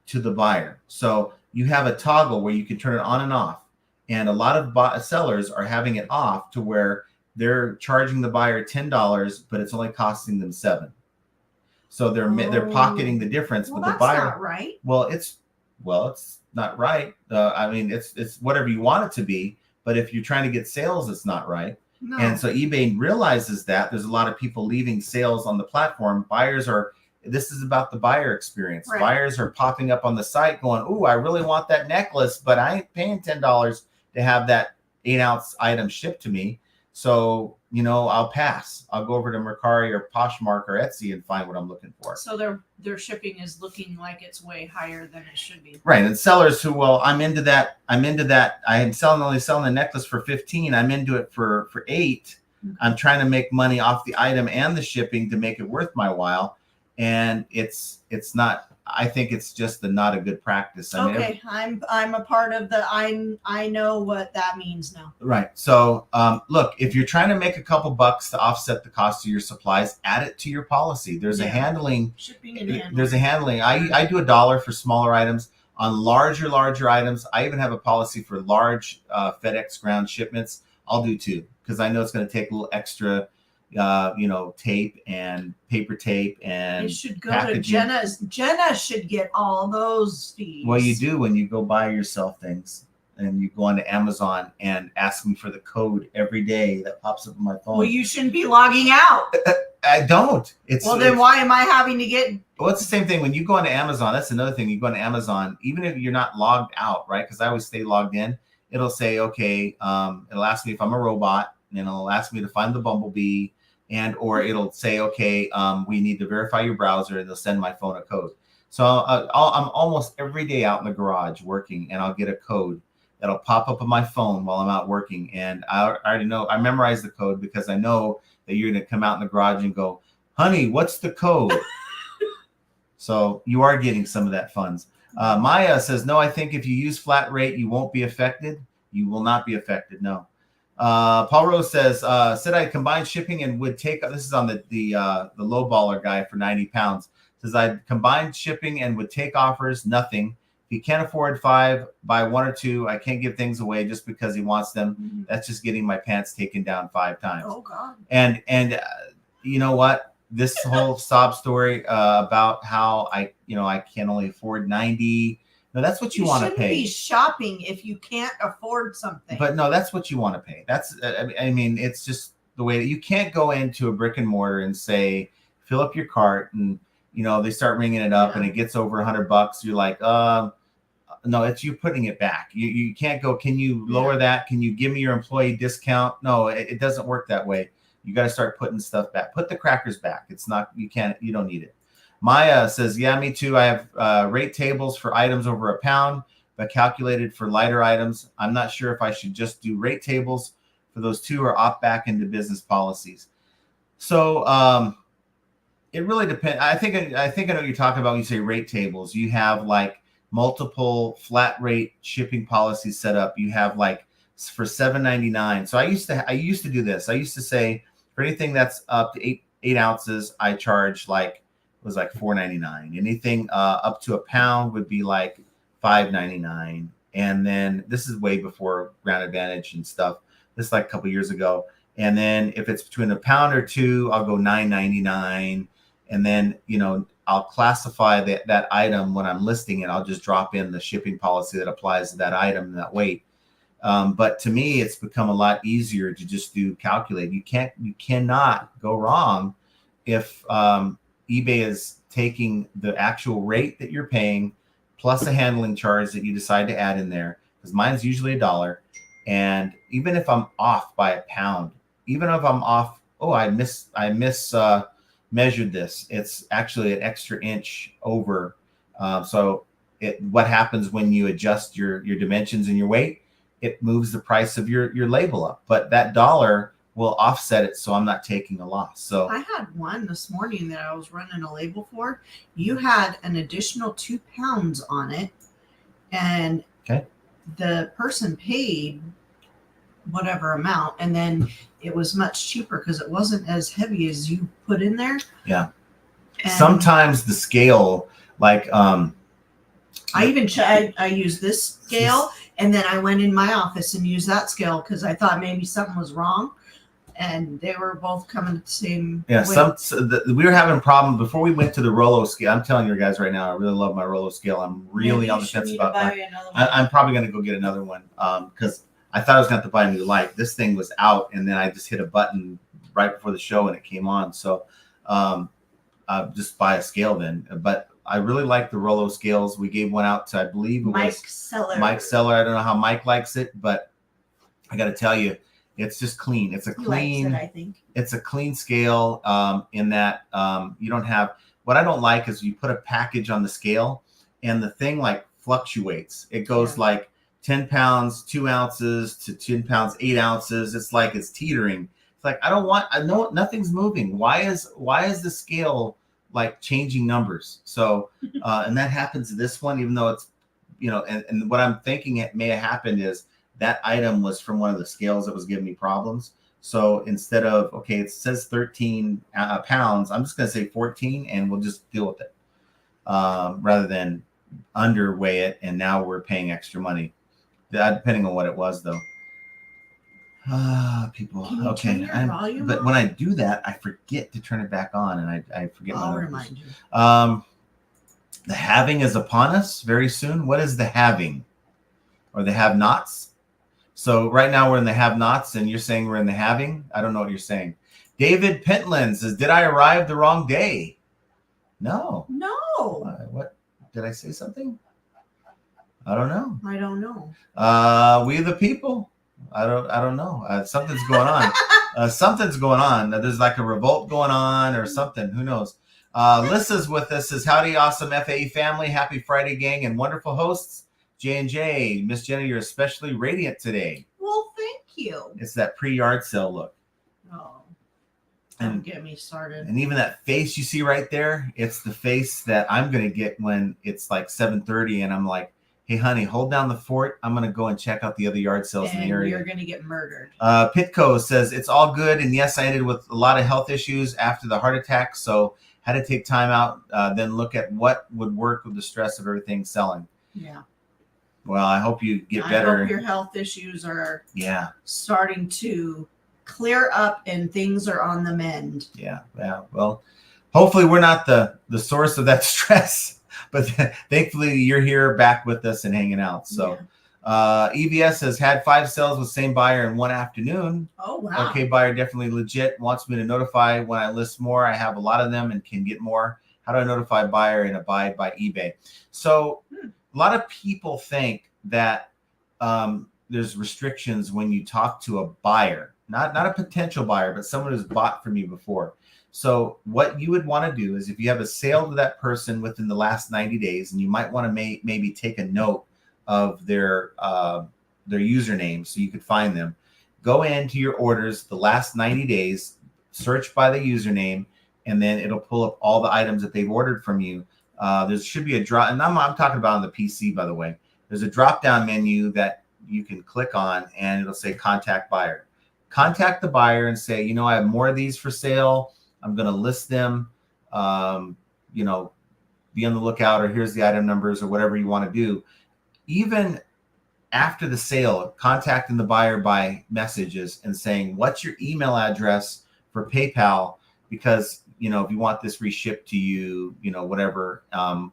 to the buyer. So you have a toggle where you can turn it on and off. And a lot of sellers are having it off to where they're charging the buyer $10, but it's only costing them $7. So they're pocketing the difference. Well, but the that's buyer, not right. well, it's not right. I mean, it's whatever you want it to be. But if you're trying to get sales, it's not right. No. And so eBay realizes that there's a lot of people leaving sales on the platform. This is about the buyer experience. Right. Buyers are popping up on the site going, "Ooh, I really want that necklace, but I ain't paying $10 to have that 8-ounce item shipped to me. So, I'll pass. I'll go over to Mercari or Poshmark or Etsy and find what I'm looking for." So their shipping is looking like it's way higher than it should be. Right. And sellers who, well, I'm into that. I am only selling the necklace for 15. I'm into it for 8. Okay. I'm trying to make money off the item and the shipping to make it worth my while. And it's not, I think it's just not a good practice. Okay, I'm a part of the I know what that means now. Right. So look, if you're trying to make a couple bucks to offset the cost of your supplies, add it to your policy. There's a handling. Shipping and handling. There's a handling. I do $1 for smaller items. On larger items, I even have a policy for large FedEx ground shipments. I'll do 2 because I know it's going to take a little extra tape and paper tape and it should go packaging. to Jenna's. Jenna should get all those fees. Well, you do when you go buy yourself things and you go onto Amazon and ask me for the code every day that pops up on my phone. Well, you shouldn't be logging out. I don't. Then why am I having to get? Well, it's the same thing when you go onto Amazon. That's another thing. You go onto Amazon, even if you're not logged out, right? Because I always stay logged in. It'll say, okay, it'll ask me if I'm a robot, and it'll ask me to find the bumblebee. Or it'll say, okay, we need to verify your browser, and they'll send my phone a code. So I'm almost every day out in the garage working, and I'll get a code that'll pop up on my phone while I'm out working. And I already know, I memorize the code because I know that you're going to come out in the garage and go, "Honey, what's the code?" So you are getting some of that funds. Maya says, "No, I think if you use flat rate, you won't be affected." You will not be affected. No. Paul Rose says, said I combined shipping and would take, this is on the low baller guy for 90 pounds. Says I combined shipping and would take offers, nothing. If he can't afford 5, buy 1 or 2. I can't give things away just because he wants them. Mm-hmm. That's just getting my pants taken down 5 times. Oh God. And you know what? This whole sob story about how I can only afford 90. No, that's what you want to pay. You shouldn't be shopping if you can't afford something. But no, that's what you want to pay. That's, I mean, it's just the way that you can't go into a brick and mortar and say, fill up your cart, and they start ringing it up and it gets over $100. You're like, no, it's you putting it back. You can't go, can you lower that? Can you give me your employee discount? No, it doesn't work that way. You got to start putting stuff back. Put the crackers back. It's not, you don't need it. Maya says, yeah, me too. I have rate tables for items over £1, but calculated for lighter items. I'm not sure if I should just do rate tables for those 2 or opt back into business policies. So it really depends. I think I know what you're talking about when you say rate tables. You have like multiple flat rate shipping policies set up. You have like for $7.99. So I used to do this. I used to say for anything that's up to 8 ounces, I charge was like $4.99. Anything up to £1 would be like $5.99. And then this is way before Ground Advantage and stuff. This is like a couple years ago. And then if it's between £1 or $2, I'll go $9.99. And then I'll classify that item when I'm listing it. I'll just drop in the shipping policy that applies to that item and that weight. But to me, it's become a lot easier to just do calculate. You cannot go wrong if eBay is taking the actual rate that you're paying plus a handling charge that you decide to add in there, because mine's usually $1. And even if I'm off by £1, even if I'm off, oh, I measured this. It's actually an extra inch over. So what happens when you adjust your dimensions and your weight? It moves the price of your label up, but that dollar will offset it, so I'm not taking a loss. So I had one this morning that I was running a label for. You had an additional 2 pounds on it, and okay, the person paid whatever amount, and then it was much cheaper because it wasn't as heavy as you put in there. Yeah. And sometimes the scale, like I even I used this scale, and then I went in my office and used that scale because I thought maybe something was wrong, and they were both coming the same yeah, weight. we were having a problem before we went to the Rollo scale. I'm telling you guys right now, I really love my Rollo scale. I'm really Maybe on you the should fence need about to buy that. another one. I'm probably going to go get another one because I thought I was going to have to buy a new light. This thing was out, and then I just hit a button right before the show, and it came on. So just buy a scale then. But I really like the Rollo scales. We gave one out to, I believe it Mike was Seller. Mike Seller. I don't know how Mike likes it, but I got to tell you, it's just clean. It's a He clean. likes it, I think. It's a clean scale in that you don't have. What I don't like is you put a package on the scale, and the thing like fluctuates. It goes like 10 pounds, 2 ounces to 10 pounds, 8 ounces. It's like it's teetering. It's like, I know nothing's moving. Why is the scale like changing numbers? So, and that happens to this one, even though it's, and what I'm thinking it may have happened is that item was from one of the scales that was giving me problems. So instead of, okay, it says 13 pounds, I'm just going to say 14 and we'll just deal with it rather than underweigh it. And now we're paying extra money. Depending on what it was, though. People. Can you Okay. turn your volume But off? when I do that, I forget to turn it back on, and I forget. I'll remind you. The halving is upon us very soon. What is the halving, or the have-nots? So right now we're in the have-nots, and you're saying we're in the halving. I don't know what you're saying. David Pentland says, "Did I arrive the wrong day?" No. No. What did I say? Something? I don't know. I don't know. We the people. I don't know. Something's going on. Something's going on. There's like a revolt going on or something. Who knows? Lissa's with us. Says, howdy, awesome FAE family. Happy Friday, gang, and wonderful hosts. J&J. Miss Jenny, you're especially radiant today. Well, thank you. It's that pre-yard sale look. Oh, don't And get me started. And even that face you see right there, it's the face that I'm going to get when it's like 7:30 and I'm like, hey, honey, hold down the fort. I'm going to go and check out the other yard sales in the area. You're going to get murdered. Pitco says, it's all good. And yes, I ended with a lot of health issues after the heart attack. So had to take time out, then look at what would work with the stress of everything selling. Yeah. Well, I hope you get better. I hope your health issues are starting to clear up and things are on the mend. Yeah. Well, hopefully we're not the source of that stress. But thankfully, you're here back with us and hanging out. So EVS has had 5 sales with same buyer in one afternoon. Oh, wow. Okay, buyer definitely legit. Wants me to notify when I list more. I have a lot of them and can get more. How do I notify buyer and abide by eBay? So a lot of people think that there's restrictions when you talk to a buyer, not a potential buyer, but someone who's bought from you before. So what you would want to do is if you have a sale to that person within the last 90 days, and you might want to maybe take a note of their username so you could find them, go into your orders the last 90 days, search by the username, and then it'll pull up all the items that they've ordered from you. There should be a drop, and I'm talking about on the PC, by the way. There's a drop-down menu that you can click on, and it'll say contact buyer. Contact the buyer and say, I have more of these for sale. I'm going to list them, be on the lookout, or here's the item numbers or whatever you want to do. Even after the sale, contacting the buyer by messages and saying, what's your email address for PayPal? Because, if you want this reshipped to you, whatever,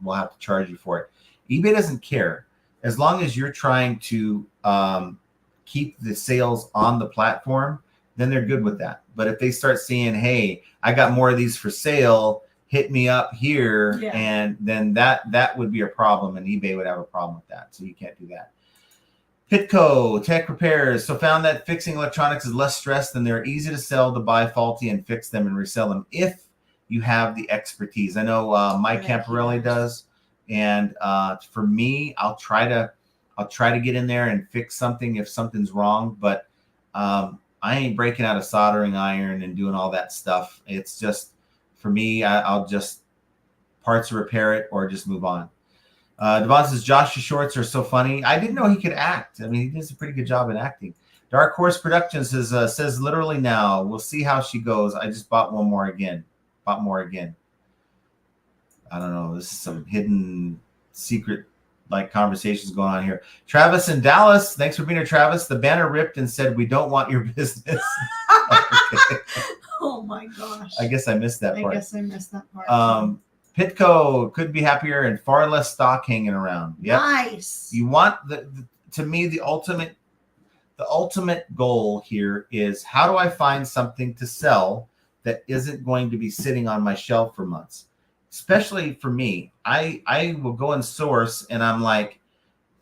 we'll have to charge you for it. eBay doesn't care. As long as you're trying to keep the sales on the platform, then they're good with that. But if they start seeing, hey, I got more of these for sale, hit me up here, and then that would be a problem, and eBay would have a problem with that. So you can't do that. Pitco Tech Repairs. So found that fixing electronics is less stress than they're easy to sell, to buy faulty and fix them and resell them if you have the expertise. I know Mike Camparelli does, and for me, I'll try to get in there and fix something if something's wrong, but I ain't breaking out a soldering iron and doing all that stuff. It's just, for me, I'll just parts repair it or just move on. Devon says, Josh's shorts are so funny. I didn't know he could act. I mean, he does a pretty good job in acting. Dark Horse Productions says literally now. We'll see how she goes. I just bought more again. I don't know. This is some hidden secret like conversations going on here. Travis in Dallas. Thanks for being here, Travis. The banner ripped and said, we don't want your business. Okay. Oh my gosh. I guess I missed that part. Pitco could be happier and far less stock hanging around. Yep. Nice. You want to me, the ultimate goal here is, how do I find something to sell that isn't going to be sitting on my shelf for months? Especially for me, I will go and source, and I'm like,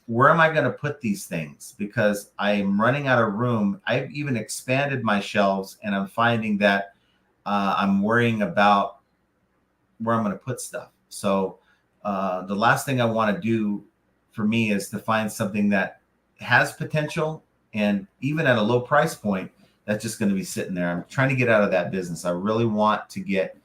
where am I going to put these things? Because I am running out of room. I've even expanded my shelves, and I'm finding that I'm worrying about where I'm going to put stuff. So the last thing I want to do for me is to find something that has potential, and even at a low price point, that's just going to be sitting there. I'm trying to get out of that business. I really want to get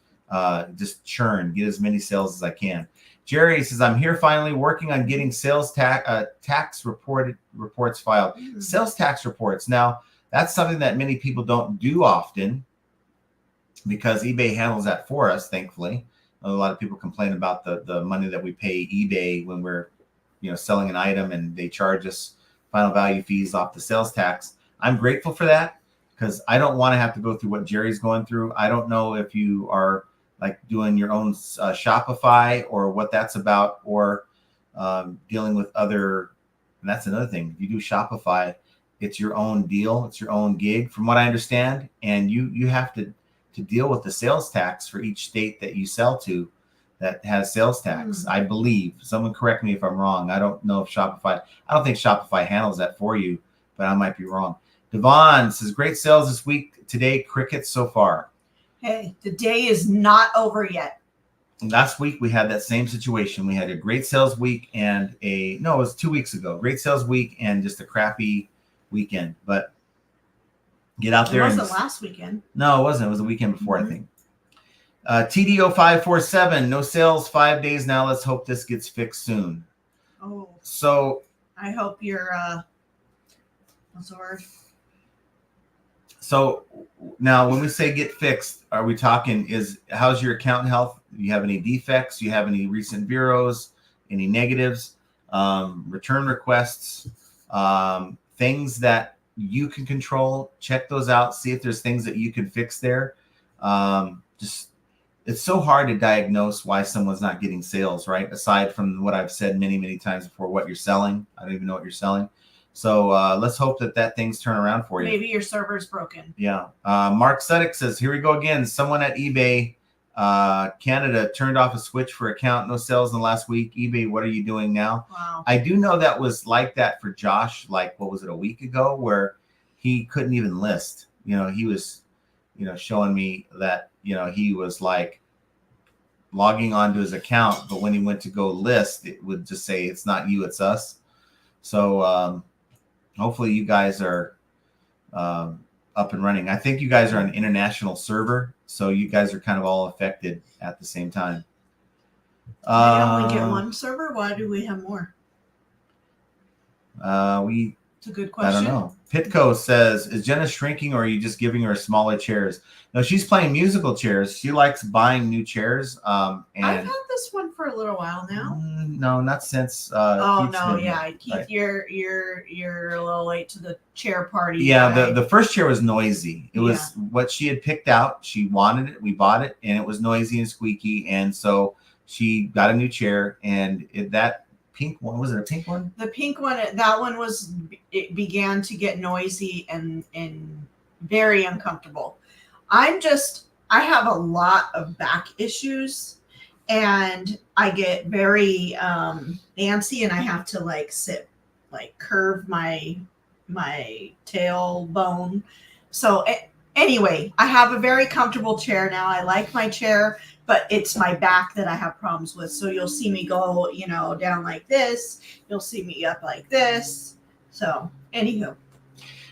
just churn, get as many sales as I can. Jerry says, I'm here finally working on getting sales tax reports filed. Mm-hmm. Sales tax reports. Now, that's something that many people don't do often because eBay handles that for us, thankfully. A lot of people complain about the money that we pay eBay when we're selling an item, and they charge us final value fees off the sales tax. I'm grateful for that because I don't want to have to go through what Jerry's going through. I don't know if you are like doing your own Shopify or what that's about, or dealing with other. And that's another thing. If you do Shopify, it's your own deal. It's your own gig, from what I understand. And you have to deal with the sales tax for each state that you sell to that has sales tax. I believe. Someone correct me if I'm wrong. I don't know if I don't think Shopify handles that for you, but I might be wrong. Devon says, great sales this week. Today, crickets so far. Hey, the day is not over yet. Last week, we had that same situation. We had a great sales week and it was 2 weeks ago. Great sales week and just a crappy weekend. But get out there. It wasn't last weekend. No, it wasn't. It was the weekend before, I think. TDO547, no sales, 5 days now. Let's hope this gets fixed soon. Oh. So I hope you're, what's the word? So now when we say get fixed, are we talking how's your account health? Do you have any defects? Do you have any recent bureaus, any negatives, return requests, things that you can control? Check those out. See if there's things that you can fix there. It's so hard to diagnose why someone's not getting sales, right? Aside from what I've said many, many times before, what you're selling. I don't even know what you're selling. So let's hope that things turn around for you. Maybe your server's broken. Yeah. Mark Suddick says, here we go again. Someone at eBay Canada turned off a switch for account. No sales in the last week. eBay, what are you doing now? Wow. I do know that was like that for Josh, like, what was it, a week ago, where he couldn't even list. He was, showing me that, he was like logging onto his account, but when he went to go list, it would just say, it's not you, it's us. So hopefully you guys are up and running. I think you guys are on an international server, so you guys are kind of all affected at the same time. We only get one server? Why do we have more? It's a good question. I don't know. Pitco says, is Jenna shrinking, or are you just giving her smaller chairs? No, she's playing musical chairs. She likes buying new chairs. And I've had this one for a little while now. No, not since. Keith, right. You're a little late to the chair party. Yeah, the first chair was noisy. It was what she had picked out. She wanted it. We bought it, and it was noisy and squeaky. And so she got a new chair, and that pink one, was it a pink one? The pink one, that one it began to get noisy and very uncomfortable. I have a lot of back issues, and I get very antsy, and I have to like sit like curve my tailbone. So anyway, I have a very comfortable chair now. I like my chair, but it's my back that I have problems with. So you'll see me go, down like this. You'll see me up like this. So anywho.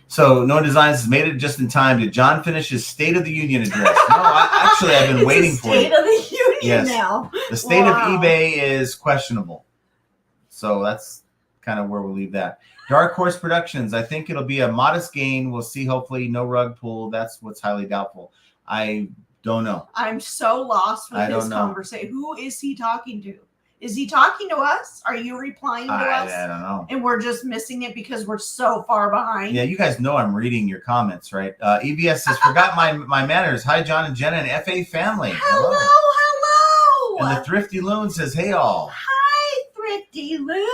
So No Designs has made it just in time. Did John finish his State of the Union address? No, I've been waiting for it. State of the Union now. The state of eBay is questionable. So that's kind of where we'll leave that. Dark Horse Productions. I think it'll be a modest gain. We'll see. Hopefully no rug pull. That's what's highly doubtful. I don't know. I'm so lost with this conversation. Who is he talking to? Is he talking to us? Are you replying to us? I don't know. And we're just missing it because we're so far behind. Yeah, you guys know I'm reading your comments, right? EBS says, forgot my manners. Hi, John and Jenna and FA family. Hello. And the Thrifty Loon says, hey, all. Hi, Thrifty Loon.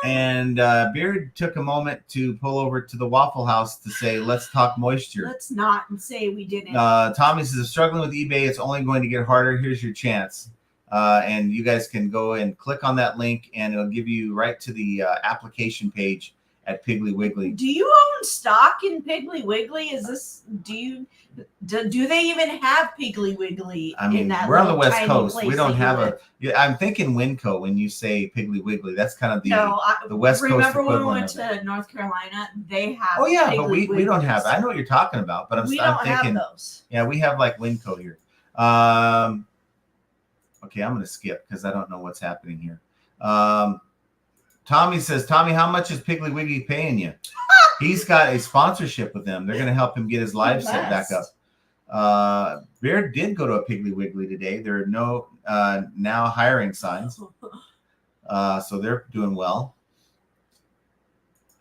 And Beard took a moment to pull over to the Waffle House to say, let's talk moisture. Let's not say we didn't. Tommy says, if struggling with eBay, it's only going to get harder. Here's your chance. And you guys can go and click on that link, and it'll give you right to the application page at Piggly Wiggly. Do you own stock in Piggly Wiggly? Do they even have Piggly Wiggly? I mean, we're on the West Coast. We don't have I'm thinking Winco when you say Piggly Wiggly. That's kind of the West Coast equivalent. Remember when we went to North Carolina? They have. Oh yeah, Piggly but we don't have. I know what you're talking about, but I'm thinking. Have those. Yeah, we have like Winco here. Okay, I'm going to skip because I don't know what's happening here. Tommy says, Tommy, how much is Piggly Wiggly paying you? He's got a sponsorship with them. They're going to help him get his live set back up. Bear did go to a Piggly Wiggly today. There are no now hiring signs. So they're doing well.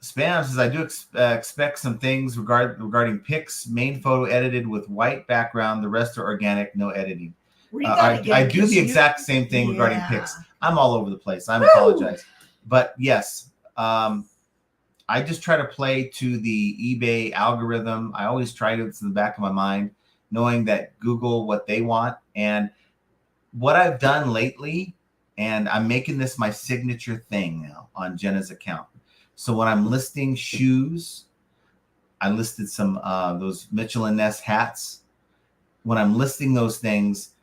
Spam says, I do expect some things regarding pics. Main photo edited with white background. The rest are organic, no editing. I do the exact same thing regarding pics. I'm all over the place. I apologize. But yes, I just try to play to the eBay algorithm. I always try to, it's in the back of my mind, knowing that Google what they want. And what I've done lately, and I'm making this my signature thing now on Jenna's account. So when I'm listing shoes, I listed some those Mitchell & Ness hats. When I'm listing those things,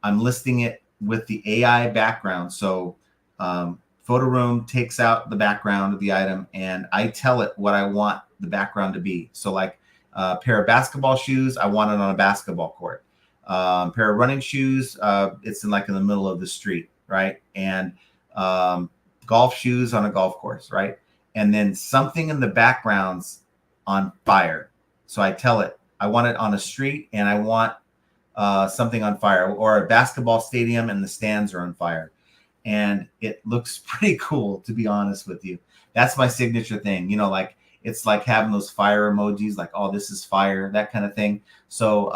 I'm listing it with the AI background. So Photo Room takes out the background of the item, and I tell it what I want the background to be. So like a pair of basketball shoes, I want it on a basketball court. Pair of running shoes, it's in the middle of the street, right? And golf shoes on a golf course, right? And then something in the background's on fire. So I tell it, I want it on a street, and I want something on fire, or a basketball stadium and the stands are on fire. And it looks pretty cool, to be honest with you. That's my signature thing. It's like having those fire emojis, like, oh, this is fire, that kind of thing. So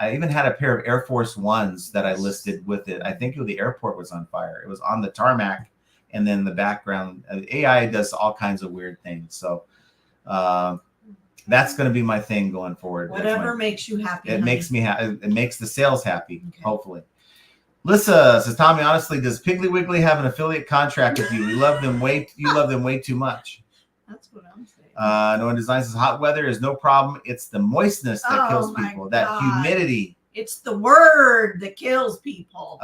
I even had a pair of Air Force Ones that I listed with it. I think the airport was on fire. It was on the tarmac, and then the background. AI does all kinds of weird things. So that's going to be my thing going forward. Whatever makes you happy. It makes me happy. It makes the sales happy, hopefully. Lissa says, Tommy, honestly, does Piggly Wiggly have an affiliate contract with you? You love them way too much. That's what I'm saying. No One Designs says, hot weather is no problem. It's the moistness that kills people. That humidity. It's the word that kills people.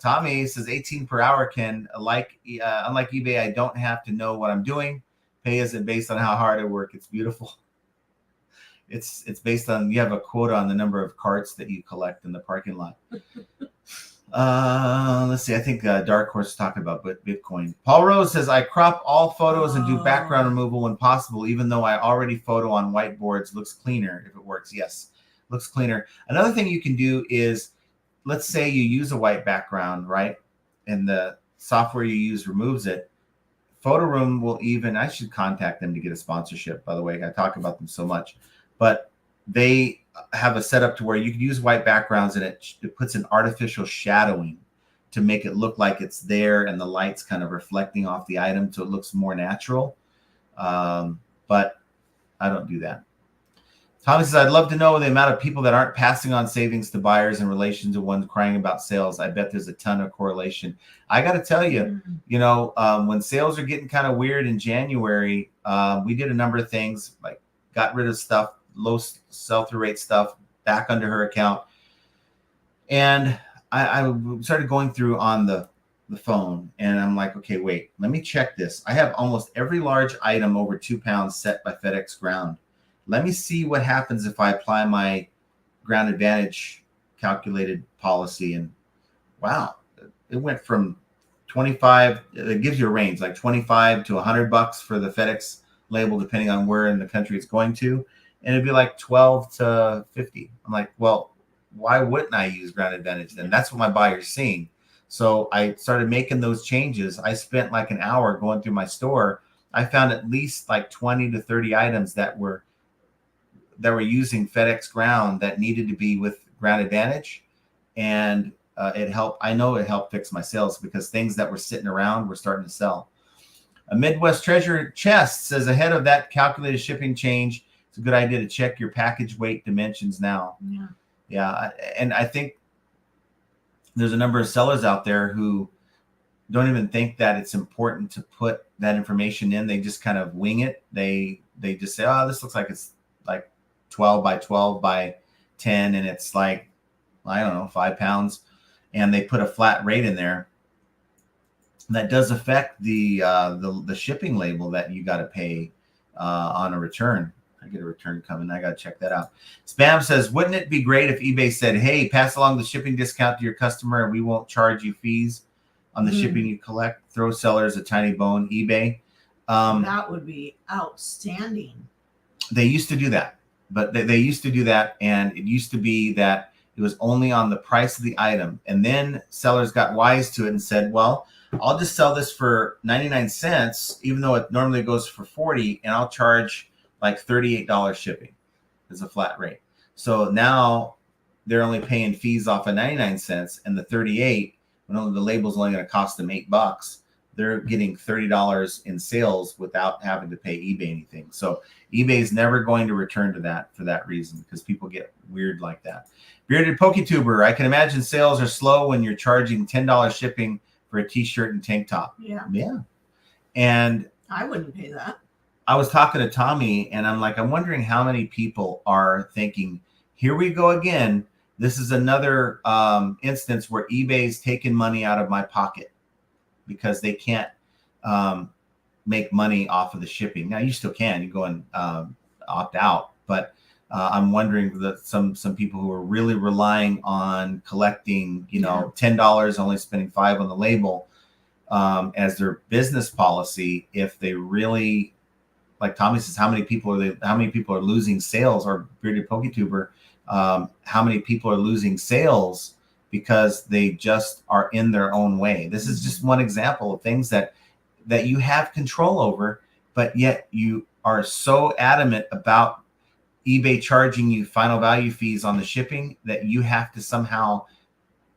Tommy says 18 per hour unlike eBay, I don't have to know what I'm doing. Pay isn't based on how hard I work. It's beautiful. It's based on, you have a quota on the number of carts that you collect in the parking lot. Let's see. I think Dark Horse is talking about Bitcoin. Paul Rose says, I crop all photos and do background removal when possible, even though I already photo on whiteboards. Looks cleaner if it works. Yes, looks cleaner. Another thing you can do is, let's say you use a white background, right? And the software you use removes it. Photo Room will even, I should contact them to get a sponsorship, by the way. I talk about them so much. But they have a setup to where you can use white backgrounds, and it puts an artificial shadowing to make it look like it's there and the light's kind of reflecting off the item so it looks more natural. But I don't do that. Tommy says, I'd love to know the amount of people that aren't passing on savings to buyers in relation to ones crying about sales. I bet there's a ton of correlation. I got to tell you, when sales are getting kind of weird in January, we did a number of things, like got rid of stuff, low sell-through rate stuff back under her account. And I started going through on the phone, and I'm like, okay, wait, let me check this. I have almost every large item over 2 pounds set by FedEx Ground. Let me see what happens if I apply my Ground Advantage calculated policy. And wow, it went from 25, it gives you a range, like 25 to $100 for the FedEx label, depending on where in the country it's going to. And it'd be like 12 to 50. I'm like, well, why wouldn't I use Ground Advantage then? That's what my buyer's seeing. So I started making those changes. I spent like an hour going through my store. I found at least like 20 to 30 items that were using FedEx Ground that needed to be with Ground Advantage. And it helped. I know it helped fix my sales because things that were sitting around were starting to sell. A Midwest Treasure Chest says, ahead of that calculated shipping change, it's a good idea to check your package weight dimensions now. Yeah. And I think there's a number of sellers out there who don't even think that it's important to put that information in. They just kind of wing it. They just say, oh, this looks like it's like 12 by 12 by 10. And it's like, I don't know, 5 pounds. And they put a flat rate in there. That does affect the shipping label that you got to pay on a return. I get a return coming. I got to check that out. Spam says, wouldn't it be great if eBay said, hey, pass along the shipping discount to your customer and we won't charge you fees on the shipping you collect? Throw sellers a tiny bone, eBay. That would be outstanding. They used to do that, but they used to do that. And it used to be that it was only on the price of the item. And then sellers got wise to it and said, well, I'll just sell this for 99 cents, even though it normally goes for 40, and I'll charge like $38 shipping as a flat rate. So now they're only paying fees off of 99 cents, and the 38, when the label's only going to cost them $8, they're getting $30 in sales without having to pay eBay anything. So eBay is never going to return to that for that reason, because people get weird like that. Bearded PokeTuber, I can imagine sales are slow when you're charging $10 shipping for a t-shirt and tank top. Yeah. And I wouldn't pay that. I was talking to Tommy, and I'm like, I'm wondering how many people are thinking, here we go again. This is another instance where eBay's taking money out of my pocket because they can't make money off of the shipping. Now, you still can. You go and opt out. But I'm wondering that some people who are really relying on collecting, $10, only spending $5 on the label as their business policy, if they really, like Tommy says, how many people are losing sales, or Bearded PokeTuber, how many people are losing sales because they just are in their own way. This is just one example of things that you have control over, but yet you are so adamant about eBay charging you final value fees on the shipping that you have to somehow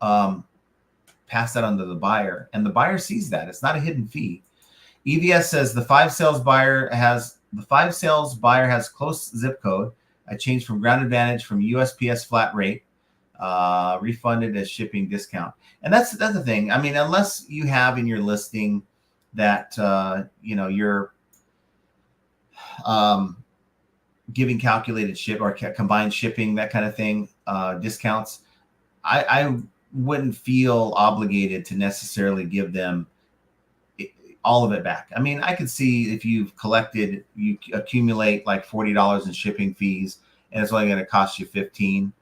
pass that on to the buyer, and the buyer sees that. It's not a hidden fee. EVS says the 5 sales buyer has close zip code. I changed from Ground Advantage from USPS flat rate, refunded as shipping discount. And that's the thing. I mean, unless you have in your listing that you're giving calculated ship or combined shipping, that kind of thing, discounts, I wouldn't feel obligated to necessarily give them all of it back. I mean, I could see if you accumulate like $40 in shipping fees and it's only going to cost you $15,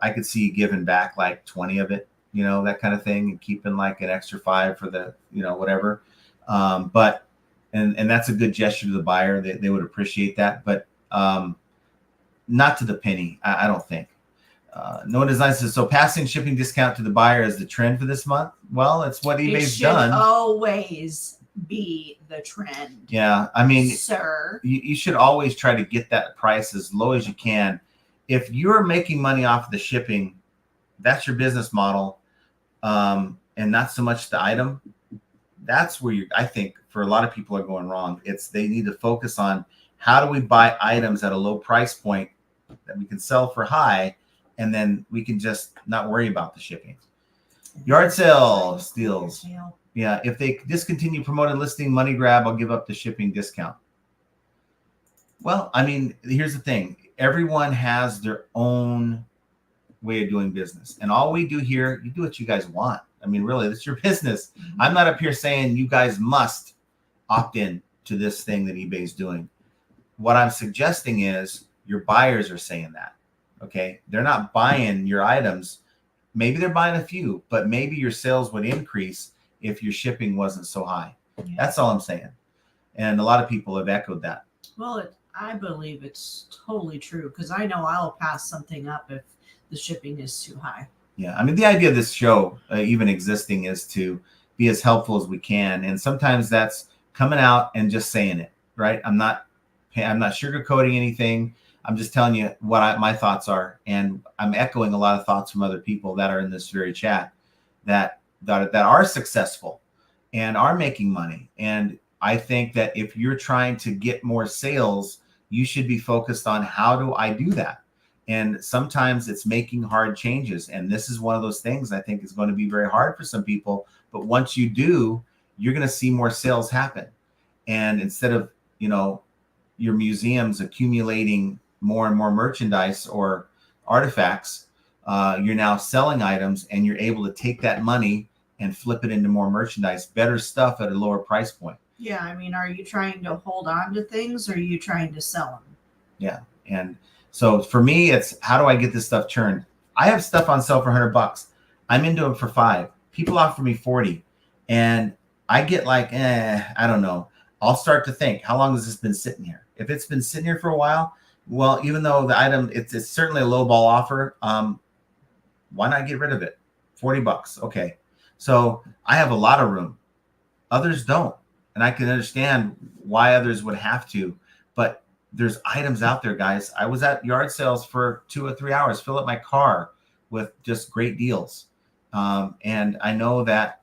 I could see you giving back like 20 of it, that kind of thing, and keeping like an extra 5 for the, whatever. But that's a good gesture to the buyer. They would appreciate that, but not to the penny, I don't think. Noah Design says, so passing shipping discount to the buyer is the trend for this month. Well, it's what eBay's done. It should always be the trend. Yeah, I mean, sir, you should always try to get that price as low as you can. If you're making money off of the shipping, that's your business model, and not so much the item. That's where I think for a lot of people are going wrong. They need to focus on, how do we buy items at a low price point that we can sell for high, and then we can just not worry about the shipping. Yard sale steals. Yeah, if they discontinue promoted listing, money grab, I'll give up the shipping discount. Well, I mean, here's the thing. Everyone has their own way of doing business. And all we do here, you do what you guys want. I mean, really, it's your business. I'm not up here saying you guys must opt in to this thing that eBay's doing. What I'm suggesting is your buyers are saying that, okay? They're not buying your items. Maybe they're buying a few, but maybe your sales would increase if your shipping wasn't so high. Yeah. That's all I'm saying. And a lot of people have echoed that. Well, I believe it's totally true, because I know I'll pass something up if the shipping is too high. Yeah, I mean, the idea of this show even existing is to be as helpful as we can, and sometimes that's coming out and just saying it, right? I'm not sugarcoating anything. I'm just telling you what my thoughts are, and I'm echoing a lot of thoughts from other people that are in this very chat that are successful and are making money. And I think that if you're trying to get more sales, you should be focused on how do I do that? And sometimes it's making hard changes. And this is one of those things I think is going to be very hard for some people. But once you do, you're going to see more sales happen. And instead of, your museums accumulating more and more merchandise or artifacts, you're now selling items, and you're able to take that money and flip it into more merchandise, better stuff at a lower price point. Yeah, I mean, are you trying to hold on to things, or are you trying to sell them? Yeah, and so for me, it's how do I get this stuff churned? I have stuff on sale for $100. I'm into them for $5. People offer me $40, and I get like, I don't know. I'll start to think, how long has this been sitting here? If it's been sitting here for a while, well, even though the item, it's certainly a low ball offer, why not get rid of it? $40. Okay. So I have a lot of room. Others don't. And I can understand why others would have to, but there's items out there, guys. I was at yard sales for 2 or 3 hours, fill up my car with just great deals. And I know that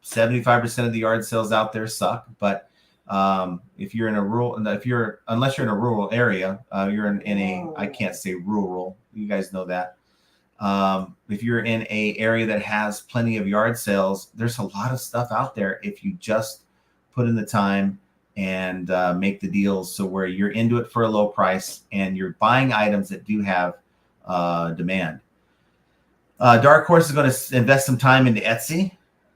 75% of the yard sales out there suck, but if you're in a rural, unless you're in a rural area, you're in a, I can't say rural, you guys know that. If you're in a area that has plenty of yard sales, there's a lot of stuff out there if you just put in the time and make the deals so where you're into it for a low price and you're buying items that do have demand. Dark Horse is going to invest some time into Etsy.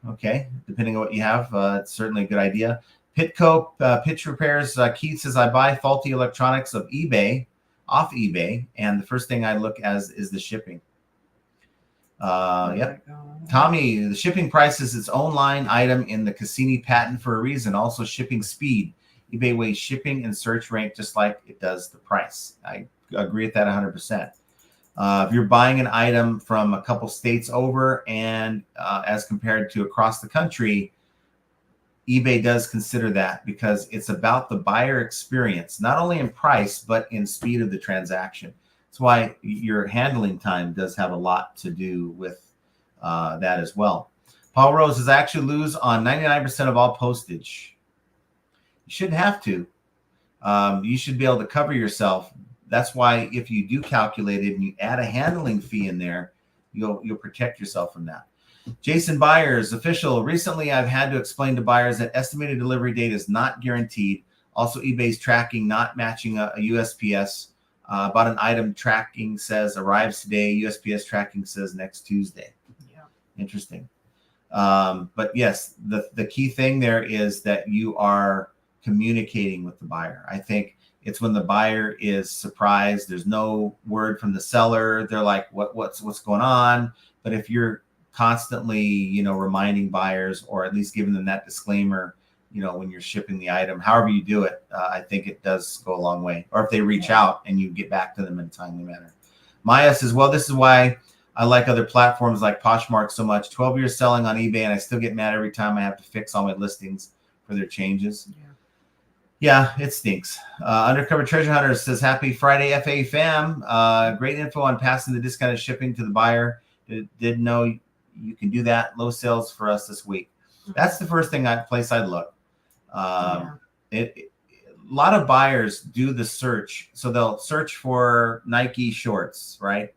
Okay, depending on what you have, it's certainly a good idea. Pitco, Pitch Repairs, Keith says, I buy faulty electronics off eBay, and the first thing I look as is the shipping. Yep. Tommy, the shipping price is its own line item in the Cassini patent for a reason. Also, shipping speed. eBay weighs shipping and search rank just like it does the price. I agree with that 100%. If you're buying an item from a couple states over and as compared to across the country, eBay does consider that because it's about the buyer experience, not only in price, but in speed of the transaction. That's why your handling time does have a lot to do with that as well. Paul Rose says, I actually lose on 99% of all postage. You shouldn't have to. You should be able to cover yourself. That's why if you do calculate it and you add a handling fee in there, you'll protect yourself from that. Jason Byers, official. Recently, I've had to explain to buyers that estimated delivery date is not guaranteed. Also, eBay's tracking not matching a USPS. About an item tracking says arrives today. USPS tracking says next Tuesday. Yeah. Interesting. But yes, the key thing there is that you are communicating with the buyer. I think it's when the buyer is surprised. There's no word from the seller. They're like, what's going on? But if you're constantly, reminding buyers or at least giving them that disclaimer, when you're shipping the item, however you do it, I think it does go a long way. Or if they reach out and you get back to them in a timely manner. Maya says, well, this is why I like other platforms like Poshmark so much. 12 years selling on eBay, and I still get mad every time I have to fix all my listings for their changes. Yeah, it stinks. Undercover Treasure Hunter says, happy Friday, FA fam. Great info on passing the discounted shipping to the buyer. Didn't know you can do that. Low sales for us this week. That's the first place I'd look. A lot of buyers do the search. So they'll search for Nike shorts, right?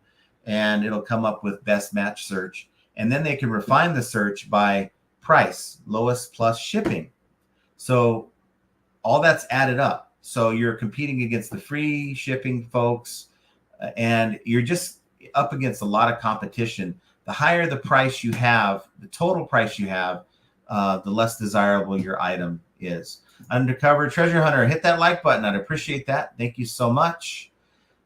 And it'll come up with best match search. And then they can refine the search by price, lowest plus shipping. So all that's added up. So you're competing against the free shipping folks, and you're just up against a lot of competition. The higher the price you have, the total price you have, the less desirable your item is. Undercover Treasure Hunter, hit that like button. I'd appreciate that. Thank you so much.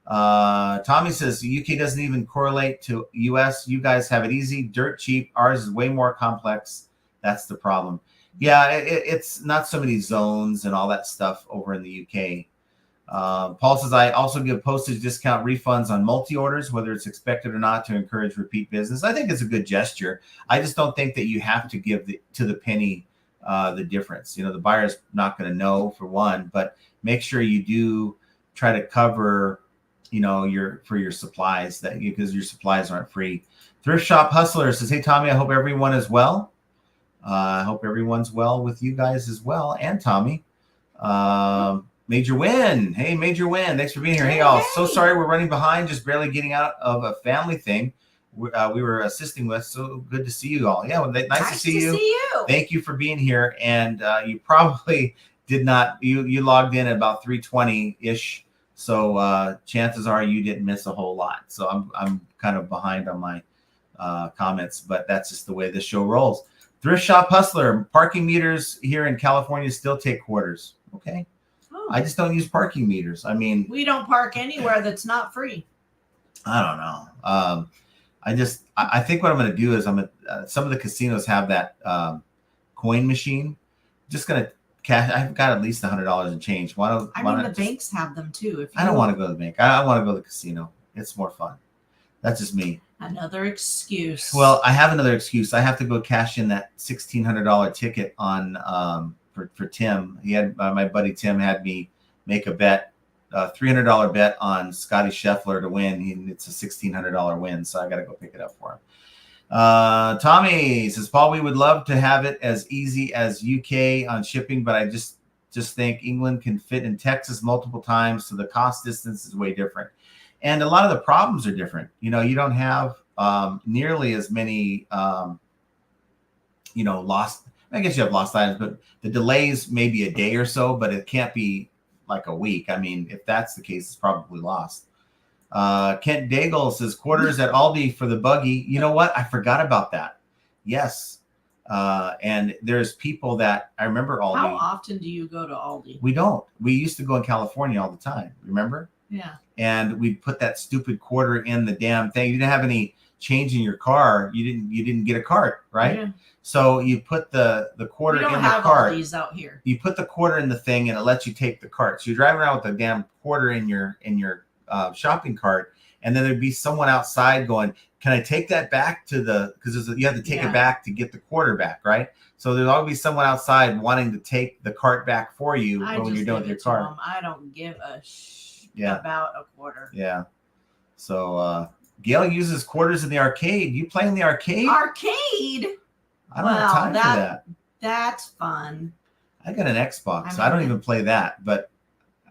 Tommy says the UK doesn't even correlate to US. You guys have it easy, dirt cheap. Ours is way more complex. That's the problem. Yeah, it's not so many zones and all that stuff over in the UK. Paul says, I also give postage discount refunds on multi-orders, whether it's expected or not, to encourage repeat business. I think it's a good gesture. I just don't think that you have to give to the penny the difference. The buyer's not going to know, for one, but make sure you do try to cover, for your supplies, because your supplies aren't free. Thrift Shop Hustler says, hey, Tommy, I hope everyone is well. I hope everyone's well with you guys as well. And Tommy, Major Win. Hey, Major Win. Thanks for being here. Hey, all. So sorry we're running behind, just barely getting out of a family thing we were assisting with. So good to see you all. Yeah, nice to see you. Thank you for being here. And you probably did not, you logged in at about 3:20-ish. So chances are you didn't miss a whole lot. So I'm kind of behind on my comments, but that's just the way this show rolls. Thrift Shop Hustler, parking meters here in California still take quarters. Okay. Oh. I just don't use parking meters. I mean, we don't park anywhere that's not free. I don't know. I think what I'm going to do is some of the casinos have that coin machine. Just going to cash. I've got at least $100 in change. The banks have them too. I don't want to go to the bank. I want to go to the casino. It's more fun. That's just me. Another excuse. Well, I have another excuse. I have to go cash in that $1,600 ticket on for Tim. He had my buddy Tim had me make a bet, $300 bet on Scotty Scheffler to win. It's a $1,600 win, so I got to go pick it up for him. Tommy says, Paul, we would love to have it as easy as UK on shipping, but I just think England can fit in Texas multiple times, so the cost distance is way different. And a lot of the problems are different. You don't have nearly as many, lost. I guess you have lost items, but the delays may be a day or so, but it can't be like a week. I mean, if that's the case, it's probably lost. Kent Daigle says, quarters at Aldi for the buggy. You know what? I forgot about that. Yes. And there's people that I remember Aldi. How often do you go to Aldi? We don't. We used to go in California all the time. Remember? Yeah. And we'd put that stupid quarter in the damn thing. You didn't have any change in your car. You didn't get a cart, right? Yeah. So you put the quarter in the cart. We don't have all these out here. You put the quarter in the thing, and it lets you take the cart. So you're driving around with a damn quarter in your shopping cart, and then there'd be someone outside going, "Can I take that back to the?" Because you have to take it back to get the quarter back, right? So there'll always be someone outside wanting to take the cart back for you when you're done with your cart. I don't give a about a quarter. Yeah. So Gail uses quarters in the arcade. You play in the arcade? Arcade? I don't have time for that. That's fun. I got an Xbox. I don't even play that, but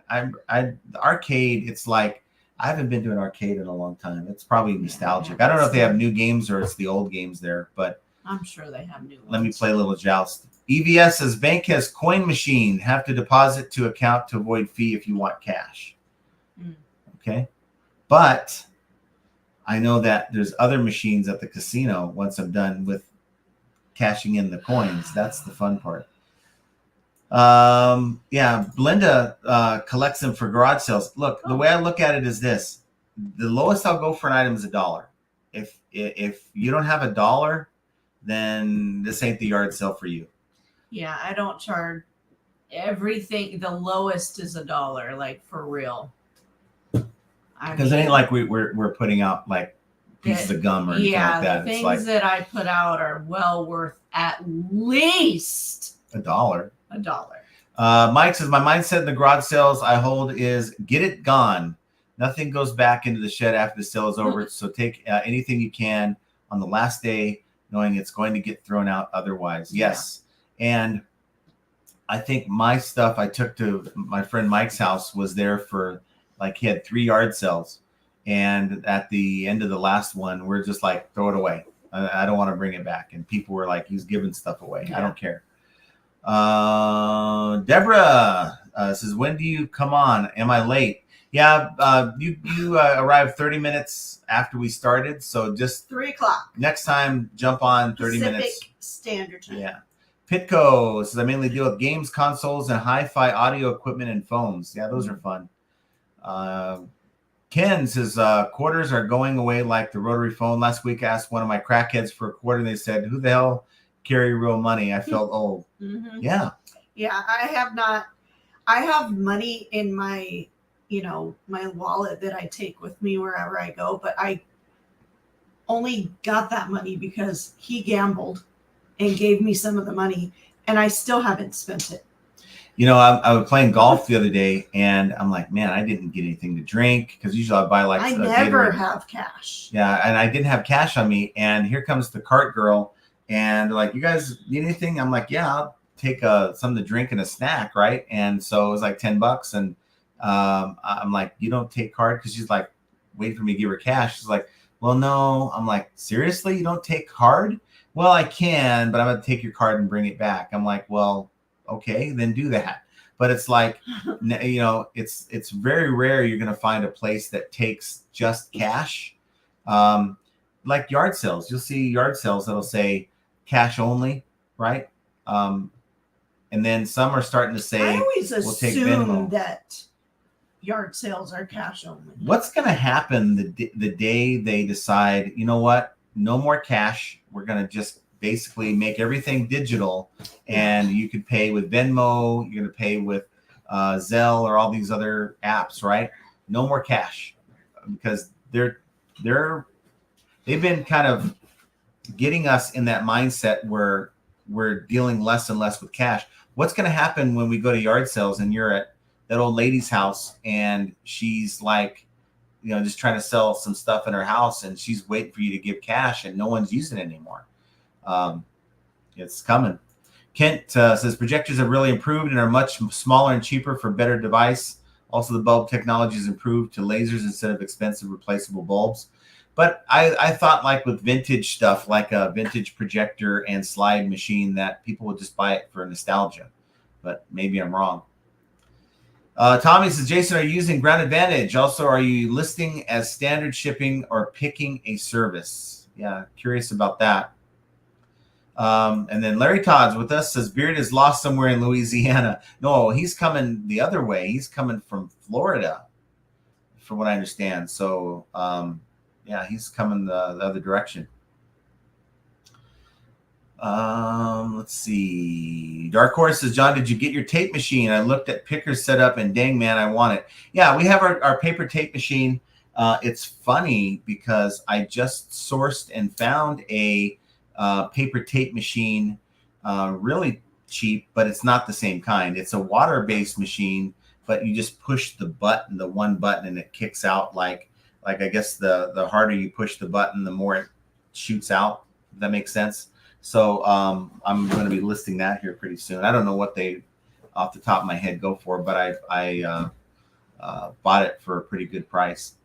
the arcade, it's like I haven't been to an arcade in a long time. It's probably nostalgic. I don't know if they have new games or it's the old games there, but I'm sure they have new ones. Let me play a little Joust. EVS says bank has coin machine. Have to deposit to account to avoid fee if you want cash. Okay. But I know that there's other machines at the casino once I'm done with cashing in the coins. That's the fun part. Belinda collects them for garage sales. Look, the way I look at it is this. The lowest I'll go for an item is $1. If you don't have $1, then this ain't the yard sale for you. Yeah, I don't charge everything. The lowest is $1, like for real. Because it ain't like we're putting out like pieces of gum or anything like that. The things that I put out are well worth at least $1. $1. Mike says, my mindset in the garage sales I hold is get it gone. Nothing goes back into the shed after the sale is over. So take anything you can on the last day, knowing it's going to get thrown out otherwise. Yes. And I think my stuff I took to my friend Mike's house was there for like, he had 3 yard sales. And at the end of the last one, we're just like, throw it away. I don't want to bring it back. And people were like, he's giving stuff away. I don't care. Deborah says, when do you come on? Am I late? Yeah, you arrived 30 minutes after we started. So just 3 o'clock. Next time, jump on 30 Pacific minutes. Standard Time. Yeah. Pitco says, I mainly deal with games, consoles, and hi-fi audio equipment and phones. Yeah, those are fun. Ken says, quarters are going away like the rotary phone. Last week, I asked one of my crackheads for a quarter, and they said, who the hell carry real money? I felt old. Mm-hmm. Yeah. Yeah, I have money in my, my wallet that I take with me wherever I go, but I only got that money because he gambled and gave me some of the money, and I still haven't spent it. I was playing golf the other day, and I'm like, man, I didn't get anything to drink, because usually I buy like I never have cash. Yeah, and I didn't have cash on me, and here comes the cart girl, and like, you guys need anything? I'm like, yeah, I'll take something to drink and a snack, right? And so it was like $10, and I'm like, you don't take card? Because she's like waiting for me to give her cash. She's like, well, no. I'm like, seriously, you don't take card? Well, I can, but I'm going to take your card and bring it back. I'm like, well, okay, then do that. But it's like, it's very rare you're going to find a place that takes just cash. Like yard sales, you'll see yard sales that'll say cash only, right? And then some are starting to say, I always we'll take assume Venmo. that yard sales are cash only. What's going to happen the day they decide, you know what, no more cash, we're going to just basically make everything digital, and you could pay with Venmo, you're going to pay with Zelle or all these other apps, right? No more cash, because they've been kind of getting us in that mindset where we're dealing less and less with cash. What's going to happen when we go to yard sales and you're at that old lady's house and she's like, just trying to sell some stuff in her house, and she's waiting for you to give cash and no one's using it anymore? It's coming. Kent says projectors have really improved and are much smaller and cheaper for better device. Also, the bulb technology has improved to lasers instead of expensive replaceable bulbs. But I thought, like with vintage stuff, like a vintage projector and slide machine, that people would just buy it for nostalgia. But maybe I'm wrong. Tommy says, Jason, are you using Ground Advantage? Also, are you listing as standard shipping or picking a service? Yeah, curious about that. And then Larry Todd's with us, says Beard is lost somewhere in Louisiana. No, he's coming the other way. He's coming from Florida, from what I understand. So, yeah, he's coming the other direction. Let's see. Dark Horse says, John, did you get your tape machine? I looked at Picker's setup, and dang, man, I want it. Yeah, we have our paper tape machine. It's funny because I just sourced and found a paper tape machine really cheap, but it's not the same kind. It's a water-based machine, but you just push the one button, and it kicks out like I guess the harder you push the button, the more it shoots out. If that makes sense. So I'm going to be listing that here pretty soon. I don't know what they, off the top of my head, go for, but I bought it for a pretty good price.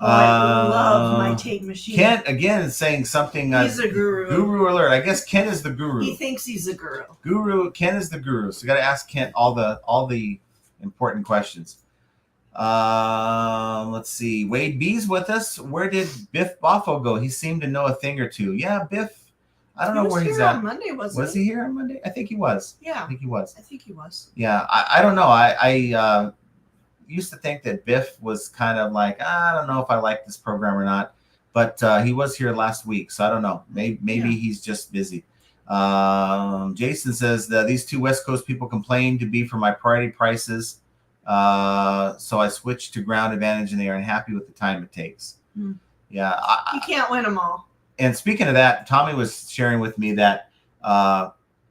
I love my tape machine. Kent again is saying something. He's a guru. Guru alert! I guess Ken is the guru. He thinks he's a guru. Ken is the guru. So you got to ask Kent all the important questions. Let's see. Wade B's with us. Where did Biff Boffo go? He seemed to know a thing or two. Yeah, Biff. I don't know where he's at. On Monday, was he here on Monday? I think he was. Yeah, I think he was. Yeah, I don't know. I used to think that Biff was kind of like, I don't know if I like this program or not, but he was here last week, so I don't know. Maybe he's just busy. Jason says that these two West Coast people complain to be for my priority prices, so I switched to Ground Advantage, and they are unhappy with the time it takes. Yeah, you can't win them all. And speaking of that, Tommy was sharing with me that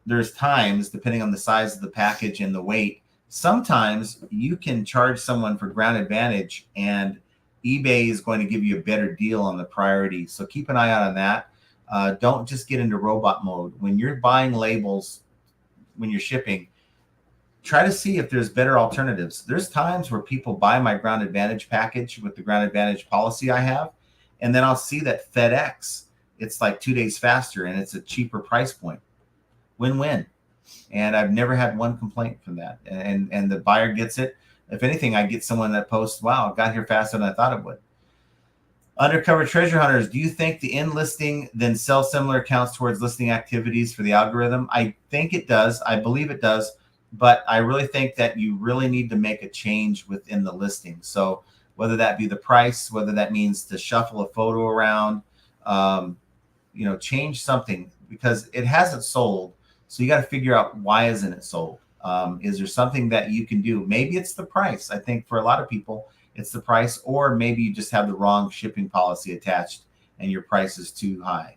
there's times, depending on the size of the package and the weight, sometimes you can charge someone for Ground Advantage, and eBay is going to give you a better deal on the priority. So keep an eye out on that. Don't just get into robot mode. When you're buying labels, when you're shipping, try to see if there's better alternatives. There's times where people buy my Ground Advantage package with the Ground Advantage policy I have, and then I'll see that FedEx, it's like 2 days faster and it's a cheaper price point. Win-win. And I've never had one complaint from that. And the buyer gets it. If anything, I get someone that posts, wow, it got here faster than I thought it would. Undercover treasure hunters, do you think the in listing then sell similar accounts towards listing activities for the algorithm? I think it does. I believe it does. But I really think that you really need to make a change within the listing. So whether that be the price, whether that means to shuffle a photo around, change something, because it hasn't sold. So you got to figure out, why isn't it sold? Is there something that you can do? Maybe it's the price. I think for a lot of people, it's the price, or maybe you just have the wrong shipping policy attached and your price is too high.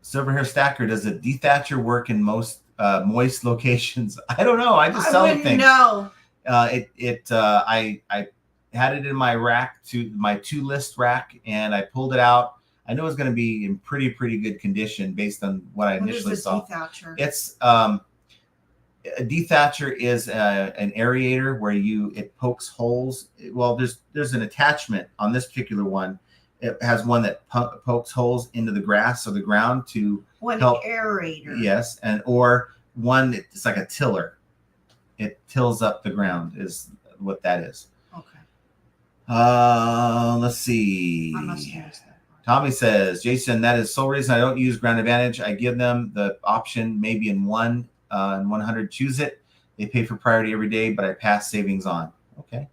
Silver Hair Stacker, does a dethatcher work in most moist locations? I don't know. I just sell things. No. I had it in my rack, my 2-list rack, and I pulled it out. I knew it was going to be in pretty good condition based on what I initially saw. Dethatcher? It's a dethatcher is an aerator where it pokes holes. Well, there's an attachment on this particular one. It has one that pokes holes into the grass or the ground to help. Aerator. Yes, or one that's like a tiller. It tills up the ground is what that is. Okay. Let's see. I must use that. Tommy says, Jason, that is sole reason I don't use Ground Advantage. I give them the option, maybe in 100, choose it. They pay for priority every day, but I pass savings on. Okay.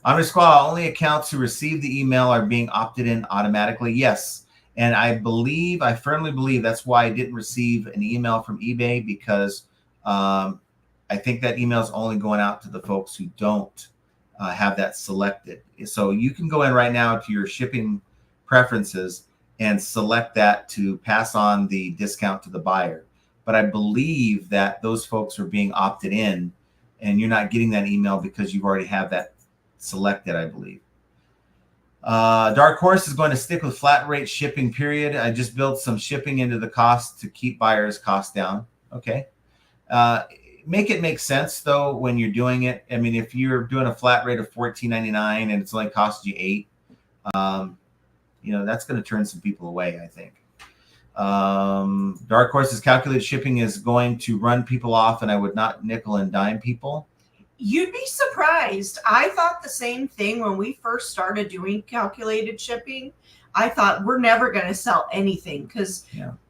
Honor Squad, only accounts who receive the email are being opted in automatically. Yes. And I firmly believe that's why I didn't receive an email from eBay, because I think that email is only going out to the folks who don't have that selected. So you can go in right now to your shipping preferences and select that to pass on the discount to the buyer. But I believe that those folks are being opted in, and you're not getting that email because you already have that selected, I believe. Dark Horse is going to stick with flat rate shipping, period. I just built some shipping into the cost to keep buyers' costs down. Okay. Make it make sense, though, when you're doing it. I mean, if you're doing a flat rate of $14.99 and it's only cost you $8, that's going to turn some people away, I think. Dark Horse's calculated shipping is going to run people off, and I would not nickel and dime people. You'd be surprised. I thought the same thing when we first started doing calculated shipping. I thought, we're never going to sell anything, because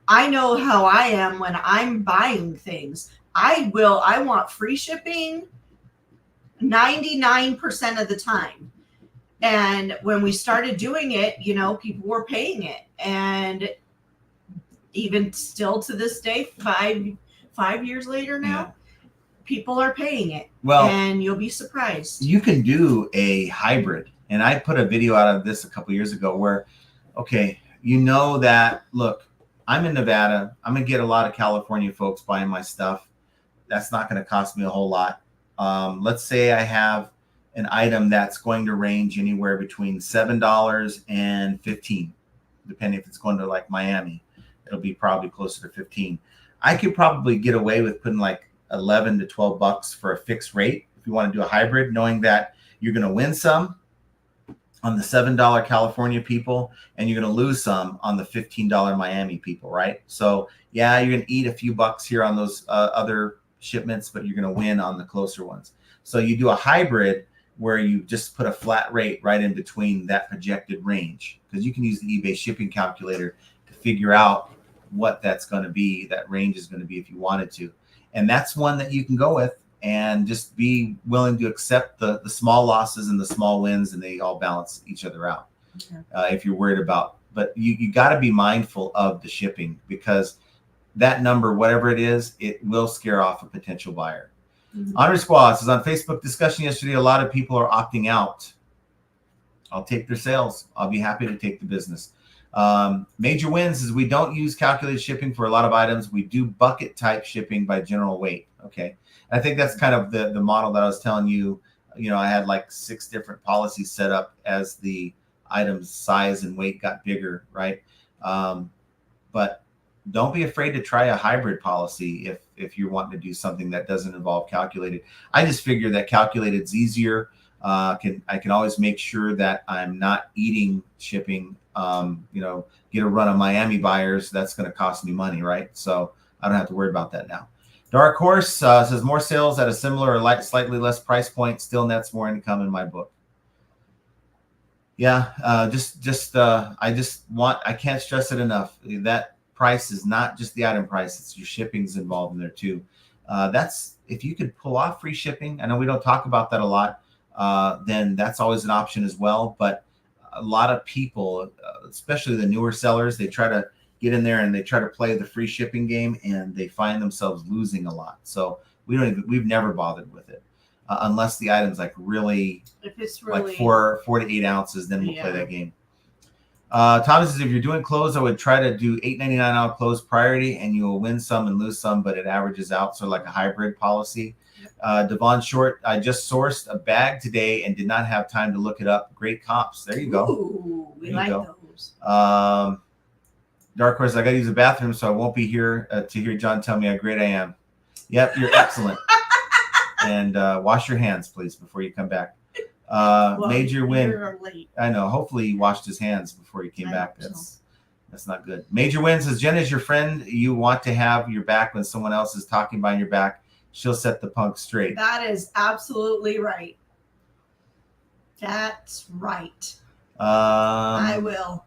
I know how I am when I'm buying things. I want free shipping 99% of the time. And when we started doing it, people were paying it. And even still to this day, five years later now, people are paying it. Well, and you'll be surprised. You can do a hybrid. And I put a video out of this a couple years ago where, that, look, I'm in Nevada. I'm going to get a lot of California folks buying my stuff. That's not going to cost me a whole lot. Let's say I have an item that's going to range anywhere between $7 and $15, depending if it's going to like Miami. It'll be probably closer to $15. I could probably get away with putting like $11 to $12 for a fixed rate if you want to do a hybrid, knowing that you're going to win some on the $7 California people and you're going to lose some on the $15 Miami people, right? So yeah, you're going to eat a few bucks here on those other shipments, but you're going to win on the closer ones. So you do a hybrid where you just put a flat rate right in between that projected range, because you can use the eBay shipping calculator to figure out what that's going to be, that range is going to be if you wanted to. And that's one that you can go with and just be willing to accept the small losses and the small wins, and they all balance each other out. Okay. If you're worried about, but you got to be mindful of the shipping, because that number, whatever it is, it will scare off a potential buyer. Mm-hmm. Honor Squad says, on Facebook discussion yesterday, a lot of people are opting out. I'll take their sales. I'll be happy to take the business. Major wins is we don't use calculated shipping for a lot of items. We do bucket type shipping by general weight. Okay. I think that's kind of the model that I was telling you. I had like 6 different policies set up as the item's size and weight got bigger, right? But don't be afraid to try a hybrid policy if you're wanting to do something that doesn't involve calculated. I just figure that calculated is easier. I can always make sure that I'm not eating shipping. Get a run on Miami buyers. That's going to cost me money, right? So I don't have to worry about that now. Dark Horse says more sales at a similar or slightly less price point still nets more income in my book. Yeah, I can't stress it enough. That price is not just the item price; it's your shipping's involved in there too. That's if you could pull off free shipping. I know we don't talk about that a lot. Then that's always an option as well. But a lot of people, especially the newer sellers, they try to get in there and they try to play the free shipping game, and they find themselves losing a lot. So we've never bothered with it unless the item's like really, if it's really like 4 to 8 ounces, then we'll play that game. Thomas says if you're doing clothes, I would try to do $8.99 out clothes priority, and you will win some and lose some, but it averages out. So like a hybrid policy. Devon Short, I just sourced a bag today and did not have time to look it up. Great comps. There you go. Ooh, we like those. Dark Horse, I got to use the bathroom, so I won't be here to hear John tell me how great I am. Yep, you're excellent. And wash your hands, please, before you come back. Major Win. Late. I know. Hopefully he washed his hands before he came back. That's not good. Major Win says, Jen is your friend. You want to have your back when someone else is talking behind your back. She'll set the punk straight. That is absolutely right. That's right. I will.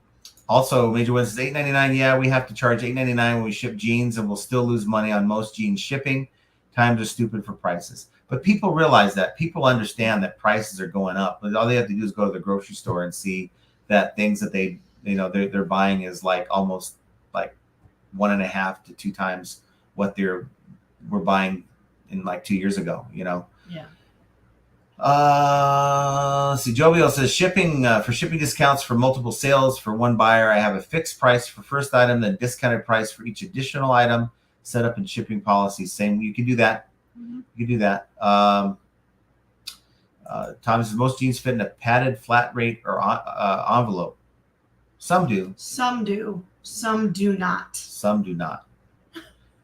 Also, Major Win says $8.99. Yeah, we have to charge $8.99 when we ship jeans, and we'll still lose money on most jeans shipping. Times are stupid for prices. But people realize that. People understand that prices are going up. But all they have to do is go to the grocery store and see that things that they're buying is like almost like 1.5 to 2 times what they were buying in like 2 years ago. Yeah. See, Jovial says shipping for shipping discounts for multiple sales for one buyer. I have a fixed price for first item, then discounted price for each additional item. Set up in shipping policy. Same. You can do that. Mm-hmm. You can do that. Tom says most jeans fit in a padded flat rate or envelope. Some do. Some do. Some do not. Some do not.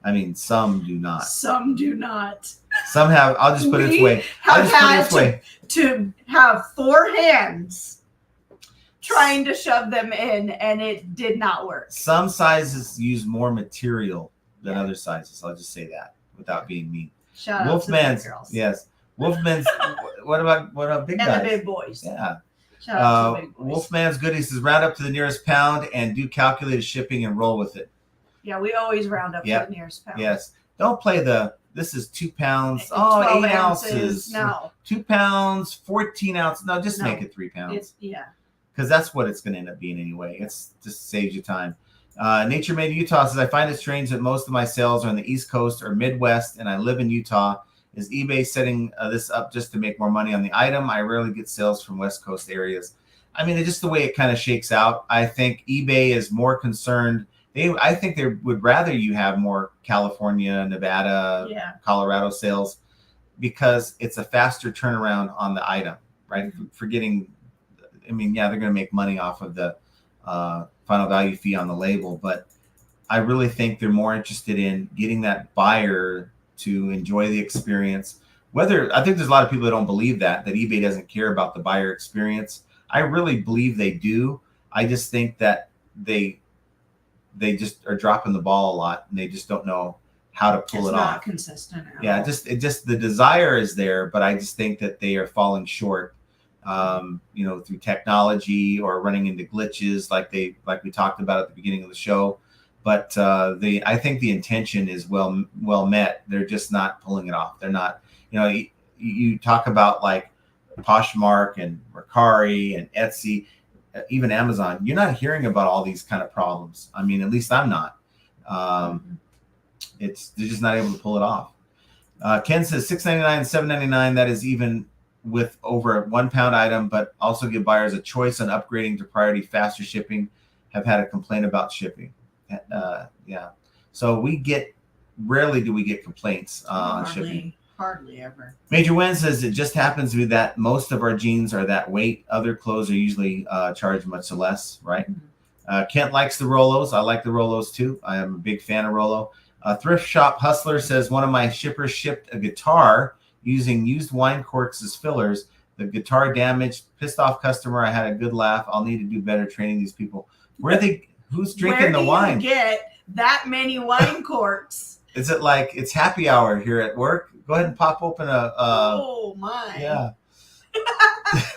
I mean, some do not. Some do not. Some have. I'll just put it this way. Have had to have 4 hands trying to shove them in, and it did not work. Some sizes use more material than other sizes. I'll just say that without being mean. Shout out to the big girls. Yes. Wolfman's. What about big guys? And the big boys. Yeah. Shout out to the big boys. Wolfman's Goodies says round up to the nearest pound and do calculated shipping and roll with it. Yeah, we always round up to the nearest pound. Yes. Don't play this is 2 pounds. 12 8 ounces. No. 2 pounds, 14 ounces. No, just make it 3 pounds. Because that's what it's going to end up being anyway. It's just saves you time. Nature Made Utah says, I find it strange that most of my sales are on the East Coast or Midwest, and I live in Utah. Is eBay setting this up just to make more money on the item? I rarely get sales from West Coast areas. I mean, it's just the way it kind of shakes out. I think eBay is more concerned. I think they would rather you have more California, Nevada, Colorado sales because it's a faster turnaround on the item, right? They're going to make money off of the final value fee on the label, but I really think they're more interested in getting that buyer to enjoy the experience. I think there's a lot of people that don't believe that eBay doesn't care about the buyer experience. I really believe they do. I just think that they just are dropping the ball a lot, and they just don't know how to pull it off. It's not consistent at all. Yeah, just the desire is there, but I just think that they are falling short. Through technology or running into glitches like we talked about at the beginning of the show. But I think the intention is well met. They're just not pulling it off. They're not, you talk about like Poshmark and Mercari and Etsy, even Amazon. You're not hearing about all these kind of problems. I mean, at least I'm not. They're just not able to pull it off. Ken says $6.99 and $7.99. That is even with over a 1 pound item, but also give buyers a choice on upgrading to priority faster shipping. Have had a complaint about shipping. So rarely do we get complaints on shipping. Hardly ever. Major Win says it just happens to be that most of our jeans are that weight. Other clothes are usually charged much less, right? Kent likes the Rolos. I like the Rolos too. I am a big fan of Rolo. Thrift Shop Hustler says one of my shippers shipped a guitar using used wine corks as fillers. The guitar damaged, pissed off customer. I had a good laugh. I'll need to do better training these people. Who's drinking the wine? Where do you get that many wine corks? Is it like it's happy hour here at work? Go ahead and pop open oh my. Yeah. That's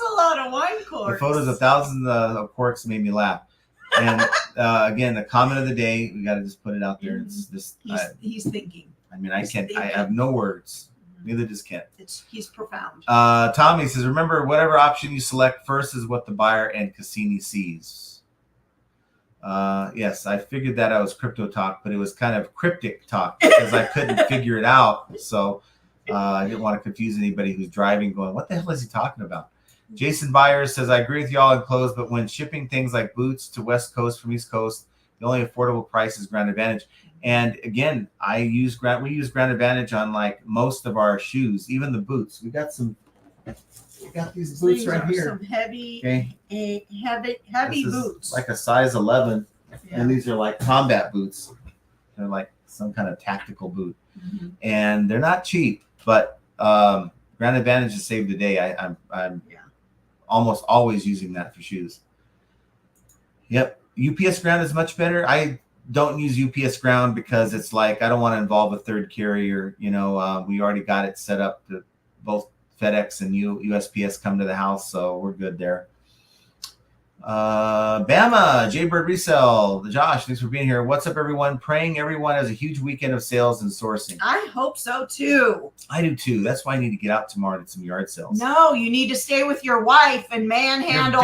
a lot of wine corks. The photos of thousands of corks made me laugh. And again, the comment of the day, we got to just put it out there. It's just he's thinking. I mean, I have no words. Neither does Kent. He's profound. Tommy says, remember, whatever option you select first is what the buyer and Cassini sees. Yes, I figured that out was crypto talk, but it was kind of cryptic talk because I couldn't figure it out. So I didn't want to confuse anybody who's driving going, what the hell is he talking about? Jason Byers says, I agree with you all in clothes, but when shipping things like boots to West Coast from East Coast, the only affordable price is Ground Advantage. And again, we use Ground Advantage on like most of our shoes, even the boots. We got these boots right here. Some heavy, okay. heavy boots. Like a size 11, yeah. And these are like combat boots. They're like some kind of tactical boot, and they're not cheap, but Ground Advantage has saved the day. I'm almost always using that for shoes. Yep. UPS Ground is much better. I don't use UPS Ground because it's like I don't want to involve a third carrier. We already got it set up to both FedEx and USPS come to the house, so we're good there. Bama, Jaybird Resell, Josh, thanks for being here. What's up, everyone? Praying everyone has a huge weekend of sales and sourcing. I hope so too. I do too. That's why I need to get out tomorrow to some yard sales. No, you need to stay with your wife and manhandle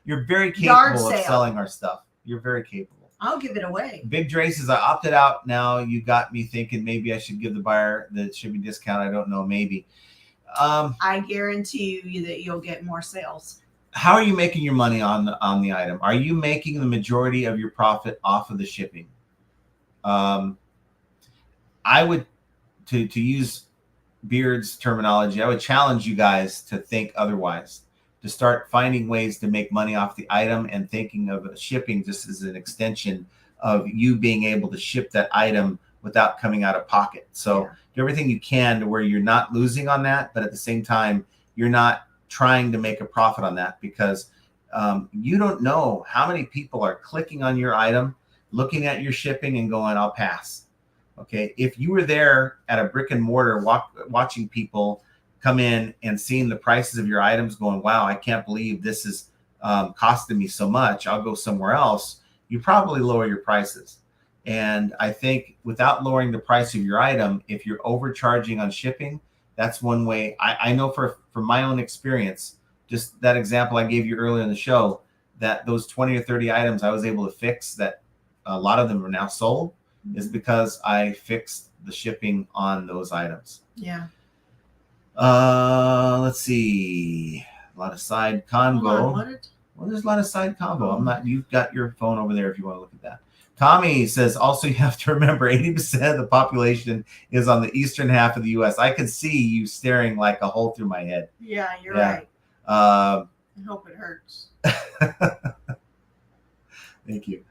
You're very capable of selling our stuff. You're very capable. I'll give it away. Big Dre says, I opted out now. You got me thinking maybe I should give the buyer the shipping discount. I don't know, maybe. I guarantee you that you'll get more sales. How are you making your money on the item? Are you making the majority of your profit off of the shipping? I would, to use Beard's terminology, I would challenge you guys to think otherwise, to start finding ways to make money off the item and thinking of shipping just as an extension of you being able to ship that item without coming out of pocket. So do everything you can to where you're not losing on that, but at the same time, you're not trying to make a profit on that, because you don't know how many people are clicking on your item, looking at your shipping and going, I'll pass. Okay. If you were there at a brick and mortar watching people come in and seeing the prices of your items going, wow, I can't believe this is costing me so much, I'll go somewhere else, you probably lower your prices. And I think without lowering the price of your item, if you're overcharging on shipping, that's one way. I know from my own experience, just that example I gave you earlier in the show, that those 20 or 30 items I was able to fix, that a lot of them are now sold, is because I fixed the shipping on those items. Yeah. Let's see. A lot of side convo. Well, there's a lot of side convo. You've got your phone over there if you want to look at that. Tommy says, also, you have to remember 80% of the population is on the eastern half of the U.S. I can see you staring like a hole through my head. Yeah, you're right. I hope it hurts. Thank you.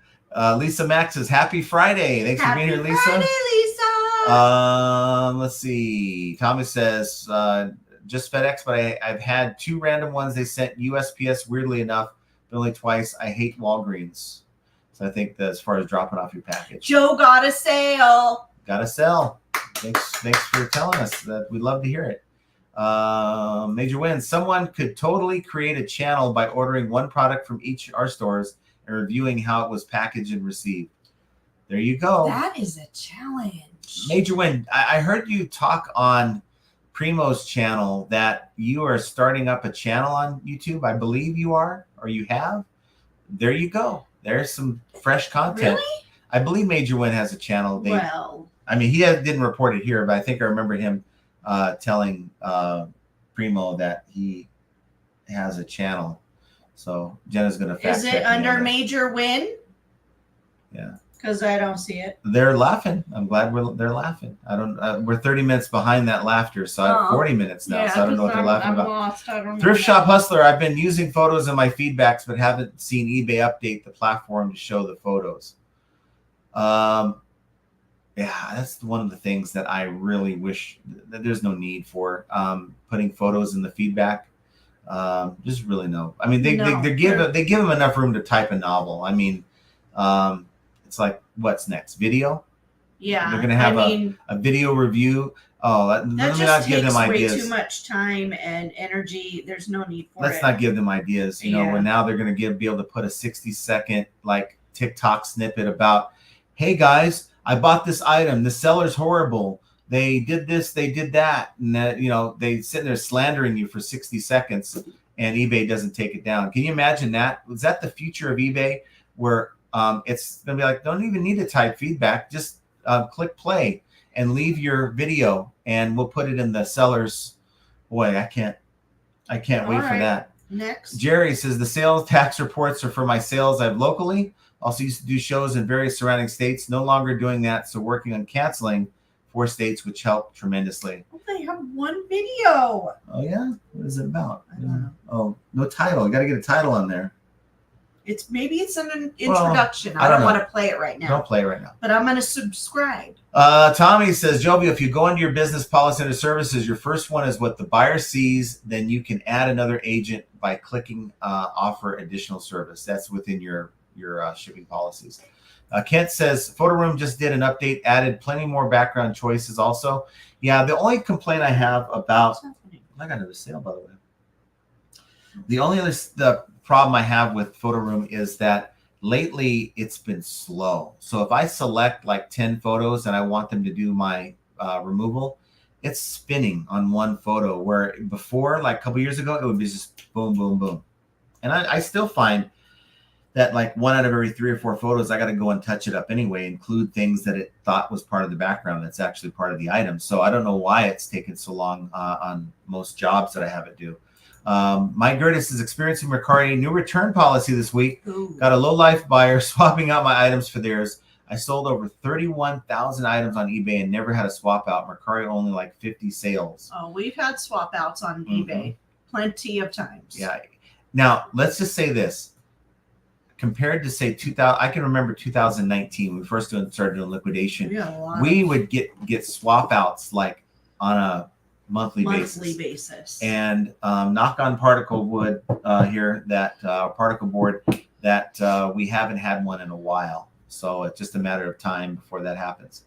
Lisa Max says, happy Friday. Thanks for being here, Lisa. Happy Friday, Lisa. Let's see. Tommy says, just FedEx, but I've had 2 random ones they sent USPS, weirdly enough, but only twice. I hate Walgreens. So I think that as far as dropping off your package. Joe got a sale. Got a sell. Thanks for telling us that. We'd love to hear it. Major wins. Someone could totally create a channel by ordering one product from each our stores and reviewing how it was packaged and received. There you go. That is a challenge. Major win. I heard you talk on Primo's channel that you are starting up a channel on YouTube. I believe you are, or you have. There you go. There's some fresh content. Really? I believe Major Win has a channel. I mean, he didn't report it here, but I think I remember him telling Primo that he has a channel. So Jenna's going to fact check. Is it under Major Win? Yeah. Because I don't see it. They're laughing. I'm glad they're laughing. I don't. We're 30 minutes behind that laughter, so I have 40 minutes now. Yeah, so I don't know what they're laughing I'm about. lost. I don't Thrift know. Shop Hustler. I've been using photos in my feedbacks, but haven't seen eBay update the platform to show the photos. Yeah, that's one of the things that I really wish that there's no need for putting photos in the feedback. Just really no. I mean, they give them enough room to type a novel. I mean, it's like, what's next? Video? Yeah, They're gonna have a video review. Oh, let me not give them ideas. Way too much time and energy. There's no need for it. Let's not give them ideas. You know, when now they're gonna be able to put a 60-second like TikTok snippet about, hey guys, I bought this item. The seller's horrible. They did this, they did that, and that, you know, they sit there slandering you for 60 seconds, and eBay doesn't take it down. Can you imagine that? Was that the future of eBay, where it's gonna be like, don't even need to type feedback, just click play and leave your video, and we'll put it in the seller's. Boy, I can't wait for that. Next, Jerry says the sales tax reports are for my sales I've locally. Also used to do shows in various surrounding states. No longer doing that, so working on canceling 4 states, which helped tremendously. Oh, they have one video. Oh yeah, what is it about? I don't know. Oh, no title. You got to get a title on there. Maybe it's an introduction. I don't want to play it right now. Don't play it right now. But I'm going to subscribe. Tommy says, Jovi, if you go into your business policy under services, your first one is what the buyer sees. Then you can add another agent by clicking offer additional service. That's within your shipping policies. Kent says, Photo Room just did an update, added plenty more background choices also. Yeah, the only complaint I have about, I got another sale, by the way. The only the problem I have with Photo Room is that lately it's been slow. So if I select like 10 photos and I want them to do my removal, it's spinning on one photo, where before, like a couple years ago, it would be just boom, boom, boom. And I still find that like 1 out of every 3 or 4 photos, I got to go and touch it up anyway, include things that it thought was part of the background that's actually part of the item. So I don't know why it's taken so long on most jobs that I have it do. Mike Gertis is experiencing Mercari new return policy this week. Ooh. Got a low life buyer swapping out my items for theirs. I sold over 31,000 items on eBay and never had a swap out. Mercari only like 50 sales. Oh, we've had swap outs on eBay plenty of times. Yeah. Now let's just say this. Compared to say 2000, I can remember 2019 when we first started doing liquidation. We would get swap outs like on a monthly basis. And knock on particle wood here, that particle board, that we haven't had one in a while. So it's just a matter of time before that happens.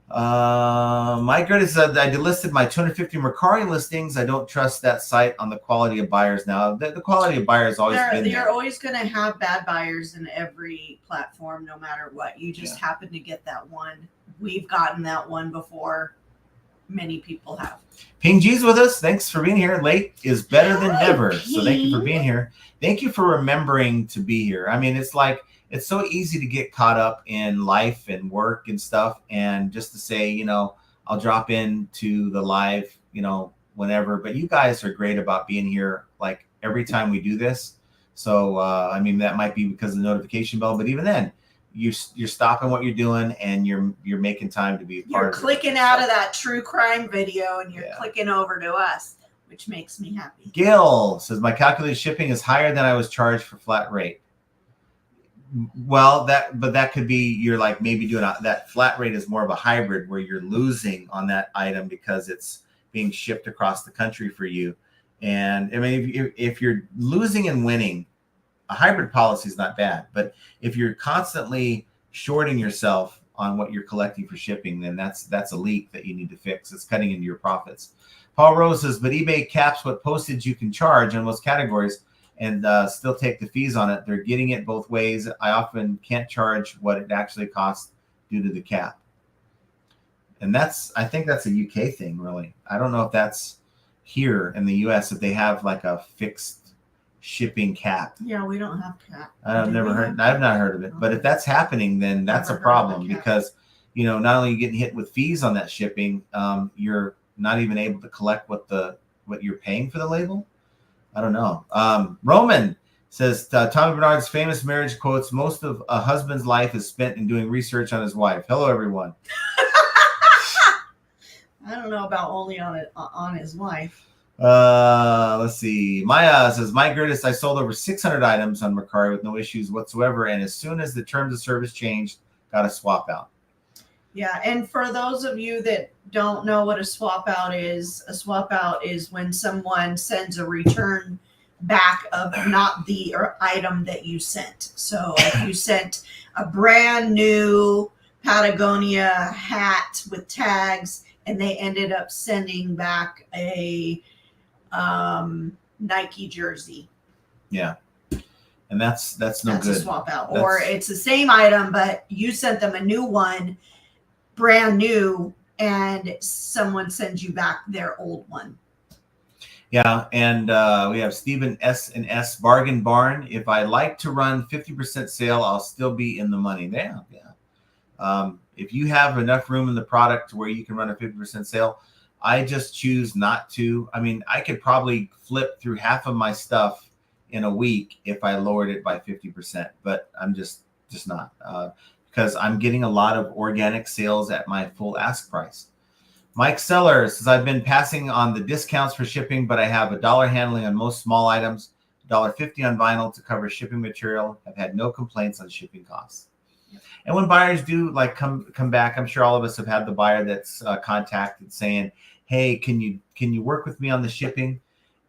Mike Gertis said, I delisted my 250 Mercari listings. I don't trust that site on the quality of buyers now. The quality of buyers always been there. You're always going to have bad buyers in every platform, no matter what. You just happen to get that one. We've gotten that one before. Many people have. Ping G's with us. Thanks for being here. Late is better than never. So thank you for being here. Thank you for remembering to be here. I mean, it's like, it's so easy to get caught up in life and work and stuff. And just to say, you know, I'll drop into the live, you know, whenever. But you guys are great about being here like every time we do this. So, I mean, that might be because of the notification bell. But even then, you're stopping what you're doing and you're making time to be a part of it. You're clicking out of that true crime video and you're clicking over to us, which makes me happy. Gil says, my calculated shipping is higher than I was charged for flat rate. Well, that could be, you're like maybe doing that flat rate is more of a hybrid where you're losing on that item because it's being shipped across the country for you. And I mean, if you're losing and winning, a hybrid policy is not bad. But if you're constantly shorting yourself on what you're collecting for shipping, then that's a leak that you need to fix. It's cutting into your profits. Paul Rose says, but eBay caps what postage you can charge on most categories and still take the fees on it. They're getting it both ways. I often can't charge what it actually costs due to the cap. And I think that's a UK thing, really. I don't know if that's here in the US, if they have like a fixed shipping cap. Yeah, we don't have cap. I've not heard of it. But if that's happening, then that's a problem because, you know, not only are you getting hit with fees on that shipping, you're not even able to collect what you're paying for the label. I don't know. Roman Says Tommy Bernard's famous marriage quotes, most of a husband's life is spent in doing research on his wife. Hello, everyone. I don't know about only on his wife. Let's see. Maya says, my greatest, I sold over 600 items on Mercari with no issues whatsoever. And as soon as the terms of service changed, got a swap out. Yeah. And for those of you that don't know what a swap out is when someone sends a return back of not the item that you sent. So if you sent a brand new Patagonia hat with tags and they ended up sending back a Nike jersey. Yeah. And that's no that's good. A swap out. Or it's the same item, but you sent them a new one, brand new, and someone sends you back their old one. Yeah, and we have Stephen S&S Bargain Barn. If I like to run 50% sale, I'll still be in the money. Yeah. If you have enough room in the product where you can run a 50% sale, I just choose not to. I mean, I could probably flip through half of my stuff in a week if I lowered it by 50%, but I'm just not, because I'm getting a lot of organic sales at my full ask price. Mike Sellers says, I've been passing on the discounts for shipping, but I have $1 handling on most small items, $1.50 on vinyl to cover shipping material. I've had no complaints on shipping costs. And when buyers do like come back, I'm sure all of us have had the buyer that's contacted saying, hey, can you work with me on the shipping?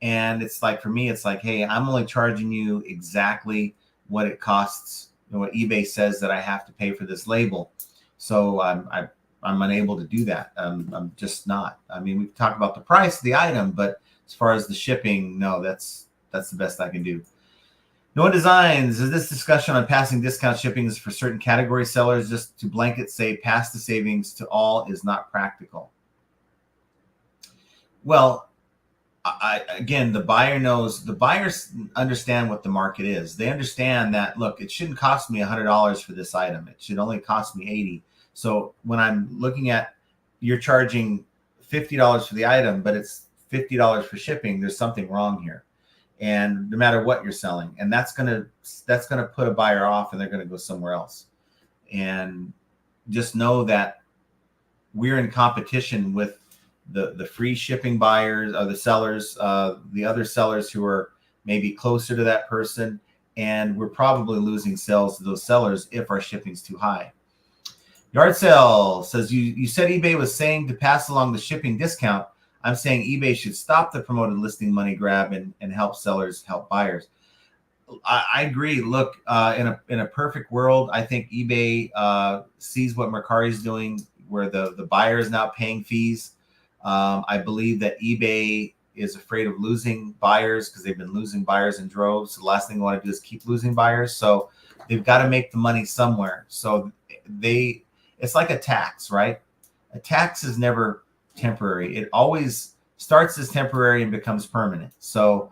And it's like, for me, it's like, hey, I'm only charging you exactly what it costs, what eBay says that I have to pay for this label. So I'm unable to do that. I'm just not. I mean, we talk about the price of the item, but as far as the shipping, no, that's the best I can do. Noah Designs, is this discussion on passing discount shippings for certain category sellers just to blanket say pass the savings to all is not practical? Well, again, the buyers understand what the market is. They understand that, look, it shouldn't cost me $100 for this item. It should only cost me $80. So when I'm looking at, you're charging $50 for the item, but it's $50 for shipping, there's something wrong here. And no matter what you're selling, and that's gonna put a buyer off, and they're gonna go somewhere else. And just know that we're in competition with the free shipping buyers or the sellers, the other sellers who are maybe closer to that person, and we're probably losing sales to those sellers if our shipping's too high. Yard Sale says, you said eBay was saying to pass along the shipping discount. I'm saying eBay should stop the promoted listing money grab and help sellers help buyers. I agree. Look, in a perfect world, I think eBay sees what Mercari is doing, where the buyer is now paying fees. I believe that eBay is afraid of losing buyers because they've been losing buyers in droves. So the last thing they want to do is keep losing buyers. So they've got to make the money somewhere. So it's like a tax, right? A tax is never temporary. It always starts as temporary and becomes permanent. So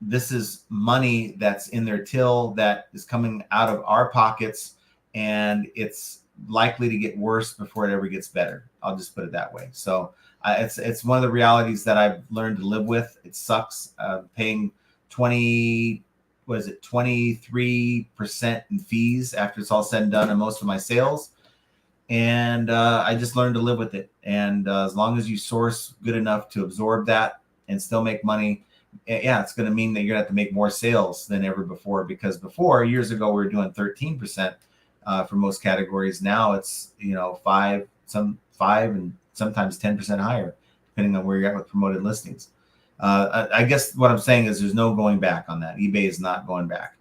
this is money that's in their till that is coming out of our pockets, and it's likely to get worse before it ever gets better. I'll just put it that way. So it's one of the realities that I've learned to live with. It sucks paying 23% in fees after it's all said and done on most of my sales. And I just learned to live with it. And as long as you source good enough to absorb that and still make money, yeah, it's going to mean that you're going to have to make more sales than ever before. Because before, years ago, we were doing 13% for most categories. Now it's 5 and sometimes 10% higher, depending on where you're at with promoted listings. I guess what I'm saying is there's no going back on that. eBay is not going back.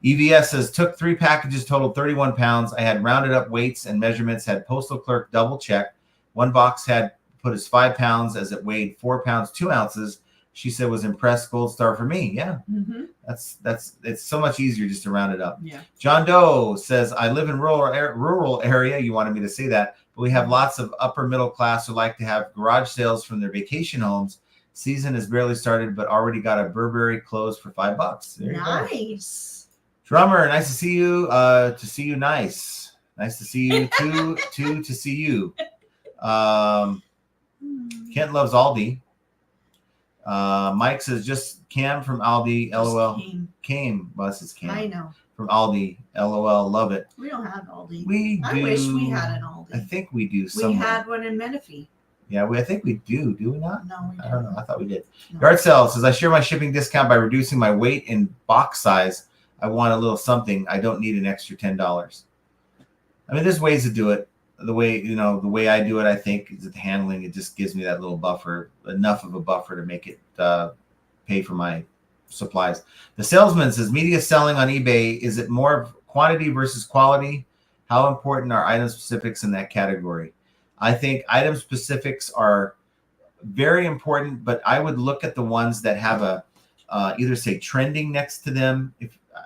EVS says, took 3 packages, totaled 31 pounds. I had rounded up weights and measurements, had postal clerk double check. One box had put as 5 pounds as it weighed 4 pounds, 2 ounces. She said was impressed, gold star for me. Yeah, it's so much easier just to round it up. Yeah. John Doe says, I live in rural area. You wanted me to say that, but we have lots of upper middle class who like to have garage sales from their vacation homes. Season has barely started, but already got a Burberry closed for $5. There you go. Nice. Drummer, nice to see you. To see you, nice to see you. To see you. Kent loves Aldi. Mike says just Cam from Aldi. Just LOL. Came. Well, this is Cam. I know. From Aldi. LOL. Love it. We don't have Aldi. We do. I wish we had an Aldi. I think we do. We had one in Menifee. Yeah, I think we do. Do we not? No, we don't. I don't know. I thought we did. No. Yard Sale says, I share my shipping discount by reducing my weight and box size. I want a little something. I don't need an extra $10. I mean, there's ways to do it. The way I do it, I think, is the handling. It just gives me that little buffer, enough of a buffer to make it pay for my supplies. The salesman says, media selling on eBay, is it more of quantity versus quality? How important are item specifics in that category? I think item specifics are very important, but I would look at the ones that have a either say trending next to them.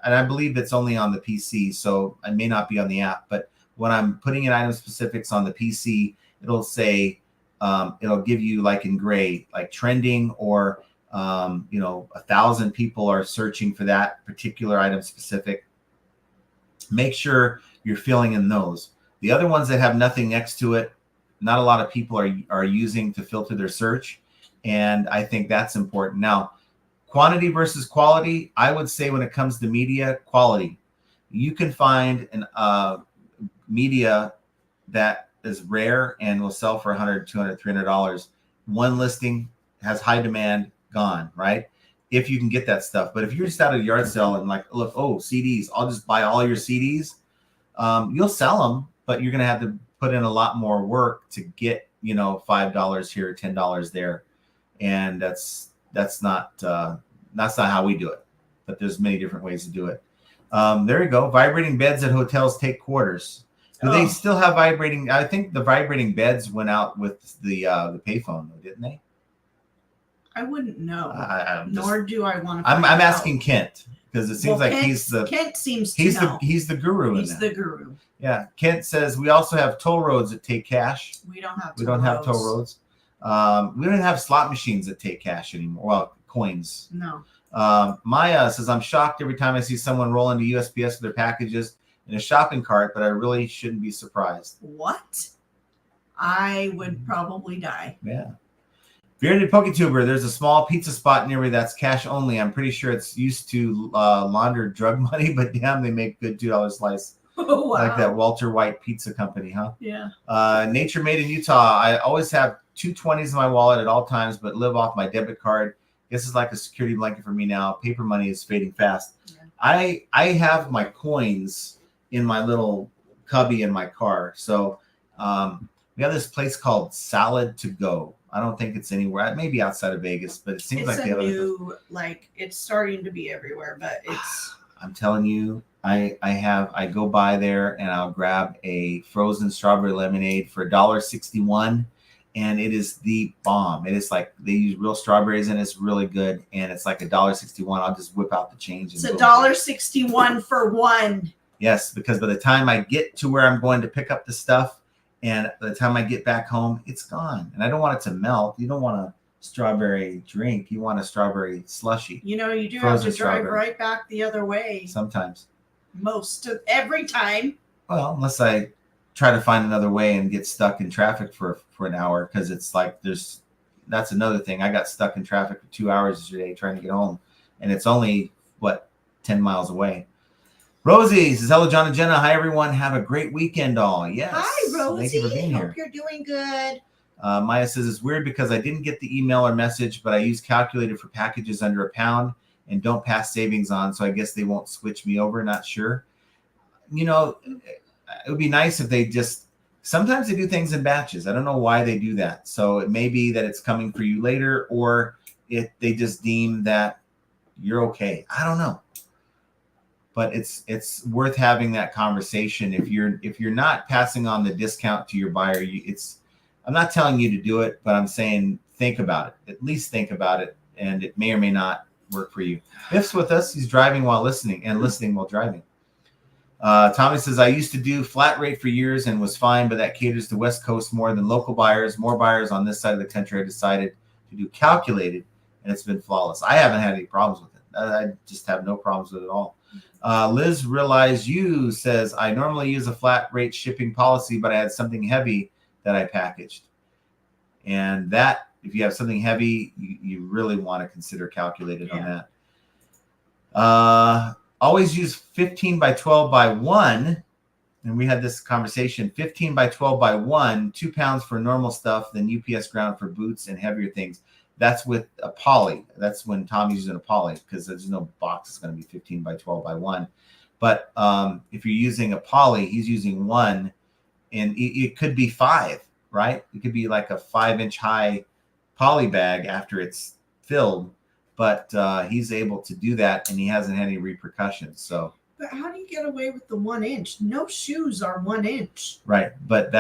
And I believe it's only on the PC, so it may not be on the app. But when I'm putting in item specifics on the PC, it'll say, it'll give you like in gray, like trending, or 1,000 people are searching for that particular item specific. Make sure you're filling in those. The other ones that have nothing next to it, not a lot of people are using to filter their search. And I think that's important. Now, quantity versus quality, I would say when it comes to media, quality. You can find an media that is rare and will sell for $100, $200, $300. One listing has high demand, gone, right? If you can get that stuff. But if you're just out at a yard sale and like, look, oh, CDs, I'll just buy all your CDs. You'll sell them, but you're going to have to put in a lot more work to get, $5 here, $10 there. And that's not how we do it, but there's many different ways to do it. There you go. Vibrating beds at hotels take quarters. Do they still have vibrating? I think the vibrating beds went out with the payphone, didn't they? I wouldn't know. Nor do I want to. I'm asking Kent because it seems like Kent seems to know. He's the guru. He's the guru. Yeah. Kent says we also have toll roads that take cash. We don't have. We don't have toll roads. We don't have slot machines that take cash anymore. Well, coins. No. Maya says, I'm shocked every time I see someone roll into USPS with their packages in a shopping cart, but I really shouldn't be surprised. What? I would probably die. Yeah. Bearded PokeTuber, there's a small pizza spot near me that's cash only. I'm pretty sure it's used to launder drug money, but damn, they make good $2 slice. Oh, wow. Like that Walter White Pizza Company, huh? Yeah. Nature Made in Utah. I always have 220s in my wallet at all times, but live off my debit card. This is like a security blanket for me now. Paper money is fading fast. Yeah. I have my coins in my little cubby in my car. So we have this place called Salad to Go. I don't think it's anywhere. Maybe outside of Vegas, but it seems like they have it's starting to be everywhere. But it's. I'm telling you, I go by there and I'll grab a frozen strawberry lemonade for $1.61. And it is the bomb. It is like they use real strawberries and it's really good. And it's like $1.61. I'll just whip out the change. It's $1.61 for one. Yes, because by the time I get to where I'm going to pick up the stuff, and by the time I get back home, it's gone. And I don't want it to melt. You don't want a strawberry drink. You want a strawberry slushy. You do have to drive right back the other way. Sometimes. Every time. Well, unless I try to find another way and get stuck in traffic for an hour, because it's like that's another thing. I got stuck in traffic for 2 hours yesterday trying to get home, and it's only 10 miles away. Rosie says, hello, John and Jenna. Hi, everyone. Have a great weekend all. Yes. Hi, Rosie. Thank you for being here. Hope you're doing good. Maya says, it's weird because I didn't get the email or message, but I use calculator for packages under £1 and don't pass savings on, so I guess they won't switch me over. Not sure. It would be nice if they sometimes they do things in batches. I don't know why they do that. So it may be that it's coming for you later, or they just deem that you're okay. I don't know. But it's worth having that conversation. If you're not passing on the discount to your buyer, I'm not telling you to do it, but I'm saying think about it. At least think about it, and it may or may not work for you. Biff's with us. He's driving while listening and listening while driving. Tommy says, I used to do flat rate for years and was fine, but that caters to West Coast more than local buyers. More buyers on this side of the country. I decided to do calculated, and it's been flawless. I haven't had any problems with it. I just have no problems with it at all. Liz Realize You says, I normally use a flat rate shipping policy, but I had something heavy that I packaged. And that if you have something heavy, you really want to consider calculated on Yeah. that. Always use 15 by 12 by 1. And we had this conversation, 15 by 12 by 1, 2 pounds for normal stuff, then UPS ground for boots and heavier things. That's with a poly. That's when Tommy's using a poly, because there's no box that's going to be 15 by 12 by 1. But if you're using a poly, he's using 1, and it could be 5, right? It could be like a 5-inch high poly bag after it's filled. But he's able to do that, and he hasn't had any repercussions. So. But how do you get away with the 1 inch? No shoes are 1 inch. Right. But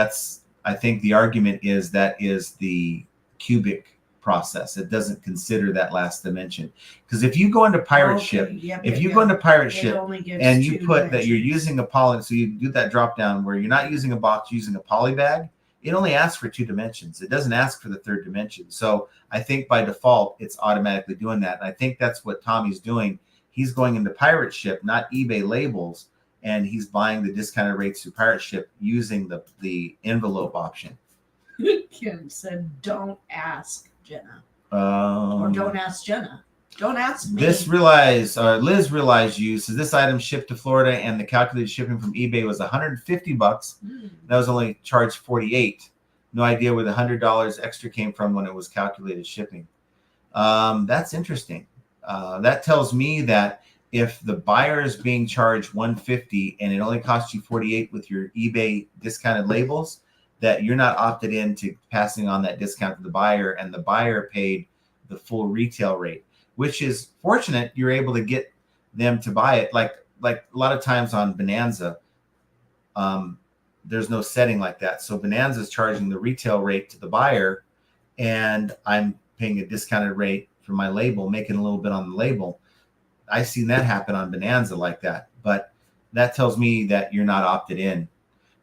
I think the argument is that is the cubic process. It doesn't consider that last dimension. Because if you go into Pirate Ship, if you go into Pirate Ship and you put that you're using a poly, so you do that drop down where you're not using a box, you're using a poly bag, it only asks for 2 dimensions. It doesn't ask for the 3rd dimension. So I think by default, it's automatically doing that. And I think that's what Tommy's doing. He's going into Pirate Ship, not eBay labels, and he's buying the discounted rates through Pirate Ship using the envelope option. Kim said, "Don't ask Jenna, or don't ask Jenna. Don't ask me." Liz realized you says this item shipped to Florida, and the calculated shipping from eBay was $150. That was only charged $48. No idea where the $100 extra came from when it was calculated shipping. That's interesting. That tells me that if the buyer is being charged $150 and it only costs you $48 with your eBay discounted labels, that you're not opted into passing on that discount to the buyer, and the buyer paid the full retail rate, which is fortunate. You're able to get them to buy it. Like a lot of times on Bonanza, there's no setting like that. So Bonanza is charging the retail rate to the buyer, and I'm paying a discounted rate for my label, making a little bit on the label. I've seen that happen on Bonanza like that, but that tells me that you're not opted in.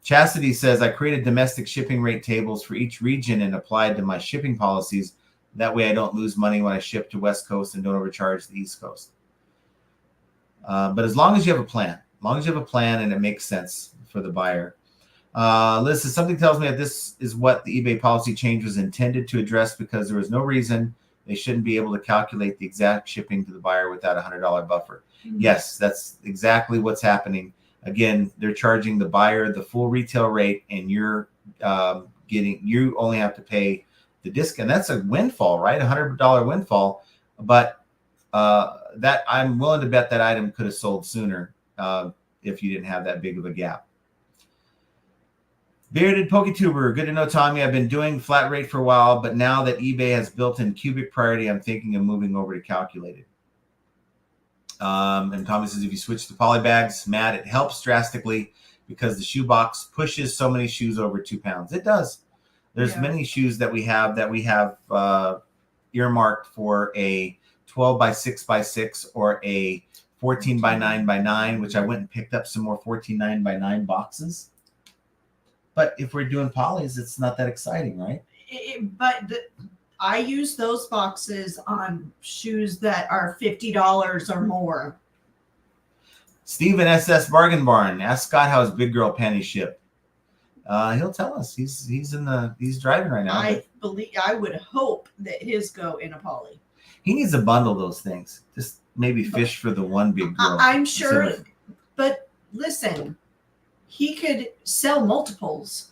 Chastity says, I created domestic shipping rate tables for each region and applied to my shipping policies. That way I don't lose money when I ship to West Coast and don't overcharge the East Coast. But as long as you have a plan, and it makes sense for the buyer. Liz says, something tells me that this is what the eBay policy change was intended to address, because there was no reason they shouldn't be able to calculate the exact shipping to the buyer without a $100 buffer. Yes, that's exactly what's happening. Again, they're charging the buyer the full retail rate, and you only have to pay the discount. That's a windfall, right? $100 windfall. But that I'm willing to bet that item could have sold sooner if you didn't have that big of a gap. Bearded PokeTuber, good to know, Tommy. I've been doing flat rate for a while, but now that eBay has built in cubic priority, I'm thinking of moving over to calculated. And Tommy says, if you switch to poly bags, Matt, it helps drastically because the shoebox pushes so many shoes over 2 pounds. It does. There's many shoes that we have earmarked for a 12 by 6 by 6 or a 14 by 9 by 9, which I went and picked up some more 14 9 by 9 boxes. But if we're doing polys, it's not that exciting, right? I use those boxes on shoes that are $50 or more. Steven SS Bargain Barn, ask Scott how his big girl panties ship. He'll tell us. He's driving right now. I would hope that his go in a poly. He needs to bundle those things. Just maybe fish for the one big girl. I'm sure, but listen, he could sell multiples.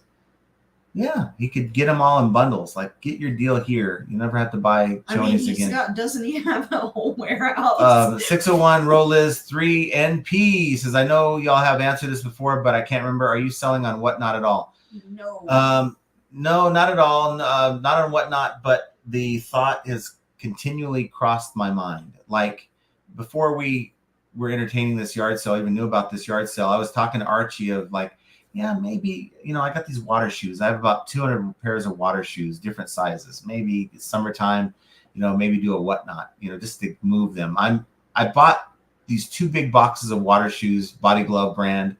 Yeah, he could get them all in bundles. Like, get your deal here. You never have to buy Chonies again. Doesn't he have a whole warehouse? 601 Rolliz 3NP says, I know y'all have answered this before, but I can't remember. Are you selling on Whatnot at all? No. No, not at all. Not on Whatnot, but the thought has continually crossed my mind. Like, before we were entertaining this yard sale, I even knew about this yard sale, I was talking to Archie of like, yeah, maybe, I got these water shoes. I have about 200 pairs of water shoes, different sizes. Maybe it's summertime, maybe do a Whatnot, just to move them. I bought these 2 big boxes of water shoes, Body Glove brand,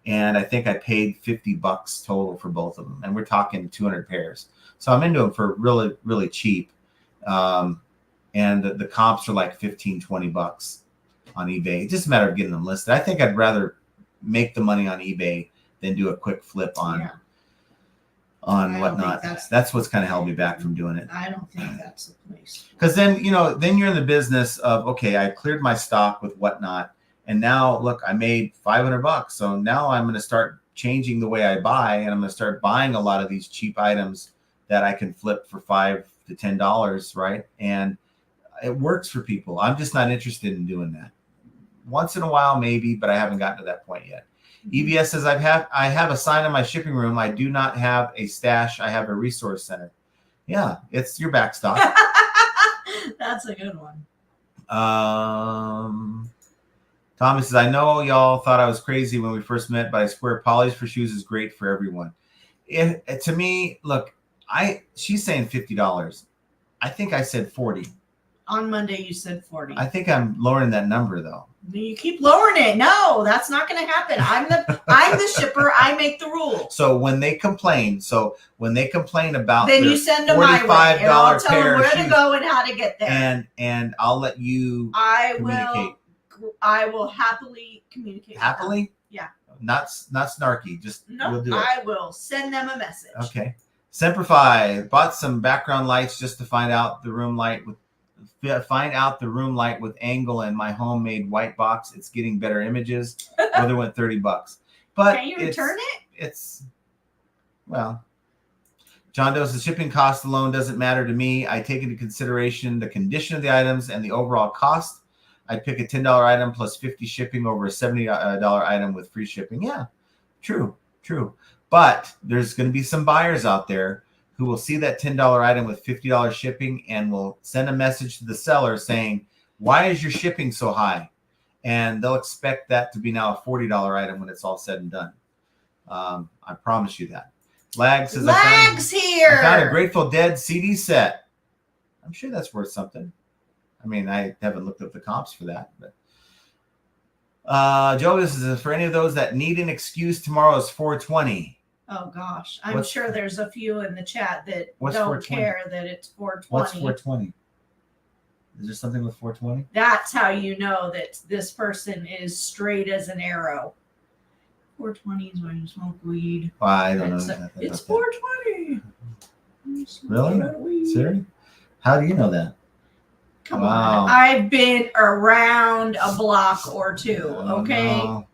and I think I paid $50 total for both of them. And we're talking 200 pairs. So I'm into them for really, really cheap. And the comps are like $15, $20 on eBay. It's just a matter of getting them listed. I think I'd rather make the money on eBay than do a quick flip on on I don't whatnot. think That's what's kind of held me back from doing it. I don't think that's the place. Because then, then you're in the business of, okay, I cleared my stock with whatnot. And now look, I made $500. So now I'm going to start changing the way I buy, and I'm going to start buying a lot of these cheap items that I can flip for $5 to $10, right? And it works for people. I'm just not interested in doing that. Once in a while, maybe, but I haven't gotten to that point yet. EVS says, I have a sign in my shipping room. I do not have a stash. I have a resource center. Yeah, it's your backstop. That's a good one. Tommy says, I know y'all thought I was crazy when we first met, but I swear polish for shoes is great for everyone. To me, look, she's saying $50. I think I said 40. On Monday, you said 40. I think I'm lowering that number though. You keep lowering it. No, that's not going to happen. I'm the shipper. I make the rules. So when they complain, about then you send them my way, and I'll tell them where to go and how to get there. And I'll let you communicate. I will happily communicate. Happily? Yeah. Not snarky. Just we'll do it. I will send them a message. Okay. Semperfi bought some background lights just to find out the room light with angle in my homemade white box. It's getting better images. Other went $30. But can you return it? It's well. John Doe says shipping cost alone doesn't matter to me. I take into consideration the condition of the items and the overall cost. I'd pick a $10 item plus 50 shipping over a $70 item with free shipping. Yeah, true. But there's going to be some buyers out there who will see that $10 item with $50 shipping and will send a message to the seller saying, why is your shipping so high? And they'll expect that to be now a $40 item when it's all said and done. I promise you that. Lag says, here. I found a Grateful Dead CD set. I'm sure that's worth something. I mean, I haven't looked up the comps for that, but Joe, this is for any of those that need an excuse. Tomorrow is 420. Oh gosh, I'm sure there's a few in the chat that don't 420? care that it's 420. What's 420? Is there something with 420? That's how you know that this person is straight as an arrow. 420 is when you smoke weed. Well, I don't know. It's 420. Really? Seriously? How do you know that? Come on. I've been around a block or two, okay? No.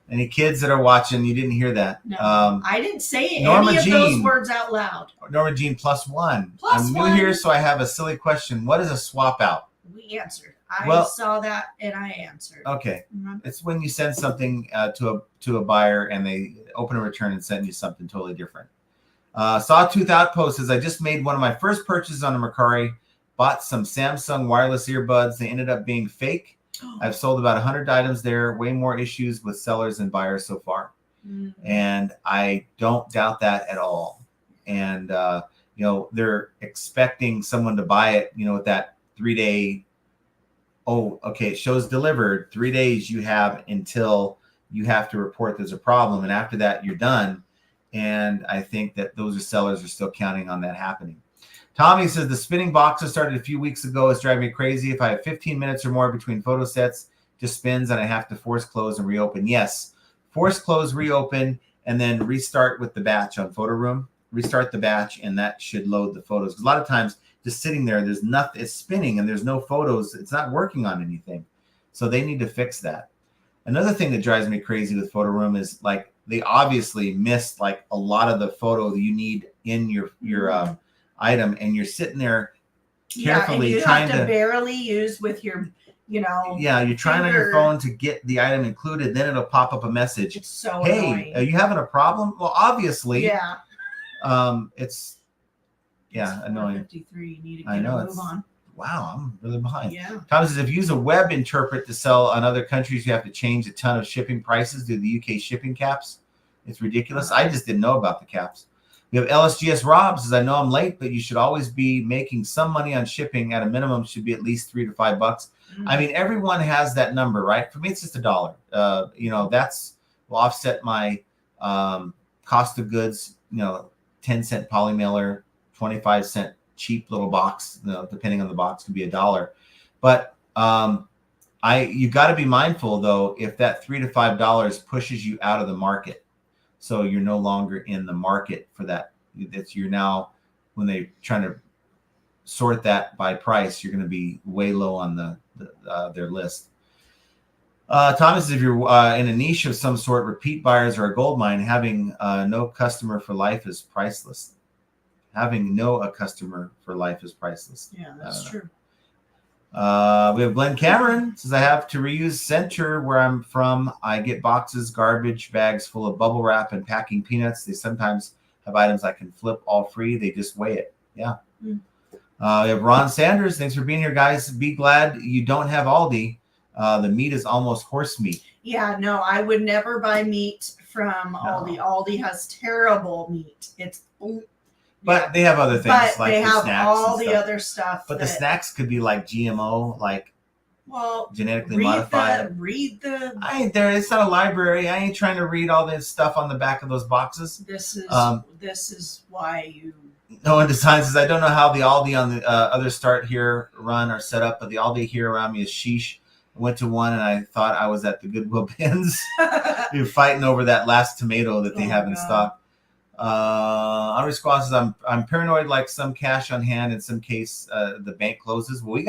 Any kids that are watching, you didn't hear that. No, I didn't say any of those words out loud. Norma Jean, +1. I'm new here, so I have a silly question. What is a swap out? We answered. I saw that and I answered. Okay. It's when you send something to a buyer and they open a return and send you something totally different. Sawtooth Outpost says, I just made one of my first purchases on the Mercari. Bought some Samsung wireless earbuds. They ended up being fake. I've sold about 100 items there. Way more issues with sellers and buyers so far. And I don't doubt that at all. And, they're expecting someone to buy it, with that 3-day, it shows delivered. 3 days you have until you have to report there's a problem. And after that, you're done. And I think that those sellers are still counting on that happening. Tommy says, the spinning boxes started a few weeks ago. It's driving me crazy. If I have 15 minutes or more between photo sets, just spins and I have to force close and reopen. Yes, force close, reopen, and then restart with the batch on Photo Room. Restart the batch, and that should load the photos. Because a lot of times, just sitting there, there's nothing. It's spinning, and there's no photos. It's not working on anything. So they need to fix that. Another thing that drives me crazy with Photo Room is they obviously missed a lot of the photo that you need in your item, and you're sitting there carefully trying to barely use with your you're trying on your phone to get the item included, then it'll pop up a message. It's so hey annoying. Are you having a problem? Well, obviously it's annoying. 53. You need to move on. Wow, I'm really behind. Yeah. Tom says, if you use a web interpret to sell on other countries, you have to change a ton of shipping prices due to the UK shipping caps. It's ridiculous. I just didn't know about the caps. We have LSGS Rob says, I know I'm late, but you should always be making some money on shipping. At a minimum, should be at least $3 to $5. I mean, everyone has that number, right? For me, it's just $1. That's will offset my cost of goods. 10-cent poly mailer, 25-cent cheap little box. Depending on the box, could be $1. But you got to be mindful though if that $3 to $5 pushes you out of the market. So you're no longer in the market for that You're now, when they're trying to sort that by price, you're going to be way low on their list. Thomas, if you're in a niche of some sort, repeat buyers or a gold mine, having no customer for life is priceless. Having a customer for life is priceless. Yeah, that's true. We have Glenn Cameron says, I have to reuse Center where I'm from. I get boxes, garbage bags full of bubble wrap and packing peanuts. They sometimes have items I can flip all free. They just weigh it. Yeah. We have Ron Sanders. Thanks for being here, guys. Be glad you don't have Aldi. The meat is almost horse meat. Yeah, no, I would never buy meat from Aldi. Aldi has terrible meat. But they have other things, but like they have snacks all and the stuff. other stuff. But the snacks could be like GMO, like genetically modified. It's not a library. I ain't trying to read all this stuff on the back of those boxes. This is why you. No one decides. I don't know how the Aldi on the other start here run are set up, but the Aldi here around me is sheesh. I went to one and I thought I was at the Goodwill bins. We were fighting over that last tomato that they have in stock. Henri Squaw says, I'm paranoid, like some cash on hand in some case the bank closes. Well,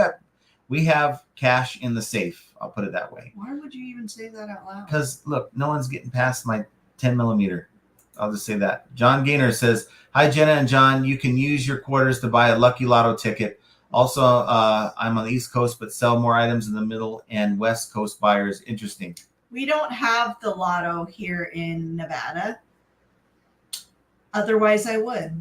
we have cash in the safe. I'll put it that way. Why would you even say that out loud? Because look, no one's getting past my 10 millimeter. I'll just say that. John Gaynor says, hi, Jenna and John. You can use your quarters to buy a Lucky Lotto ticket. Also, I'm on the East Coast, but sell more items in the Middle and West Coast buyers. Interesting. We don't have the Lotto here in Nevada. Otherwise, I would.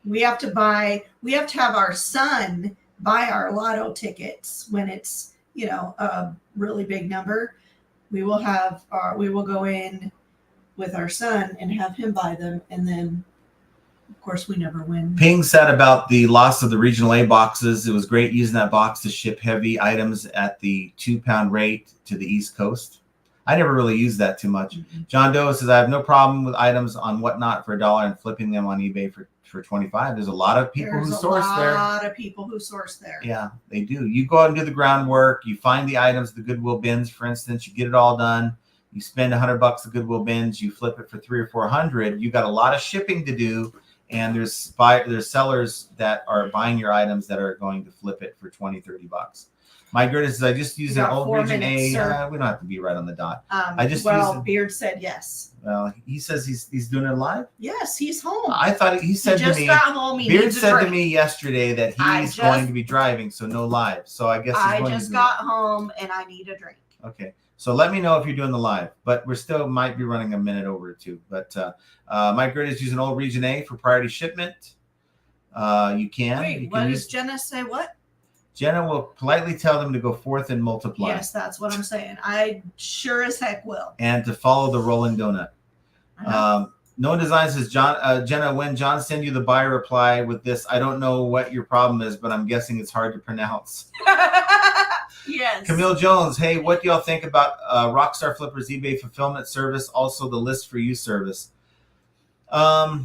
We have to have our son buy our Lotto tickets when it's, a really big number. We will go in with our son and have him buy them, and then of course we never win. Ping said about the loss of the regional A boxes. It was great using that box to ship heavy items at the 2-pound rate to the East Coast. I never really used that too much. Mm-hmm. John Doe says, I have no problem with items on Whatnot for $1 and flipping them on eBay for $25. There's a lot of people who source there. There's a lot of people who source there. Yeah, they do. You go out and do the groundwork. You find the items, the Goodwill bins, for instance. You get it all done. You spend $100 at Goodwill bins. You flip it for $300 or $400. You got a lot of shipping to do, and there's sellers that are buying your items that are going to flip it for $20, $30. My goodness, I just used an old Region A. We don't have to be right on the dot. Beard said yes. Well, he says he's doing it live. Yes, he's home. I thought he said to me. He just got home. Beard said to me yesterday that he's going to be driving, so no live. So I guess I just got home and I need a drink. Okay, so let me know if you're doing the live, but we're still might be running a minute over or two. But Mike Grid is using old Region A for priority shipment. You can. Wait, what does Jenna say? What? Jenna will politely tell them to go forth and multiply. Yes, that's what I'm saying. I sure as heck will. And to follow the rolling donut. No Design says, Jenna, when John send you the buyer reply with this, I don't know what your problem is, but I'm guessing it's hard to pronounce. Yes. Camille Jones, hey, what do y'all think about Rockstar Flippers eBay fulfillment service, also the list for you service? I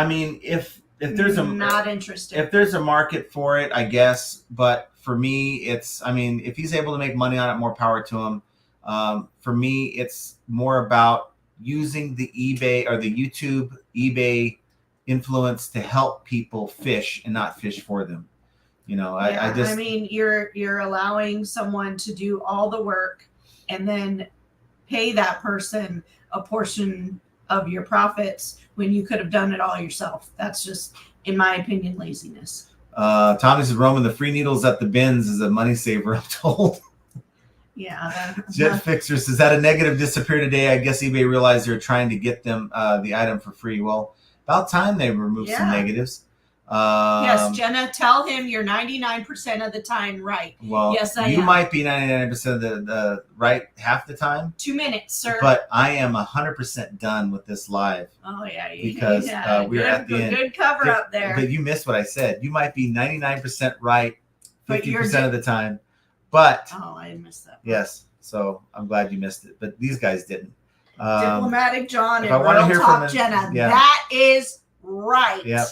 mean, if there's not interested. If there's a market for it, I guess. But for me, if he's able to make money on it, more power to him. For me, it's more about using the eBay or the YouTube eBay influence to help people fish and not fish for them. I mean, you're allowing someone to do all the work and then pay that person a portion of your profits when you could have done it all yourself. That's just, in my opinion, laziness. Tommy says, Roman, the free needles at the bins is a money saver, I'm told. Yeah. Jet Fixer says, that a negative disappeared today. I guess eBay realized they're trying to get them the item for free. Well, about time they removed some negatives. Yes, Jenna, tell him you're 99% of the time right. Well, yes, I am. You might be 99% of the right half the time. 2 minutes, sir. But I am 100% done with this live. Oh, yeah. Because we're at the end. Good cover up there. But you missed what I said. You might be 99% right 50% of the time. But I missed that. Yes. So I'm glad you missed it. But these guys didn't. Diplomatic John and Real Talk Jenna. Yeah. That is right. Yep.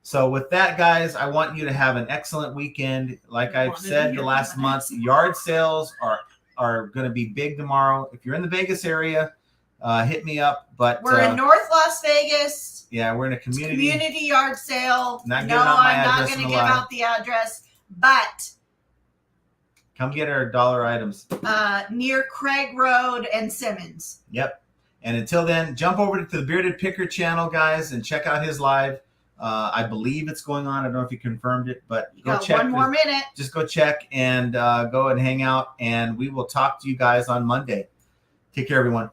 So with that, guys, I want you to have an excellent weekend. Like I've said the last month, yard sales are going to be big tomorrow. If you're in the Vegas area, hit me up. But we're in North Las Vegas. Yeah, we're in a It's community. community yard sale. Not No, giving out my I'm not address going to on give the live. out the address, but Come get our dollar items. near Craig Road and Simmons. Yep. And until then, jump over to the Bearded Picker channel, guys, and check out his live. I believe it's going on. I don't know if he confirmed it, but You go got check. one more minute. Just go check and go and hang out. And we will talk to you guys on Monday. Take care, everyone.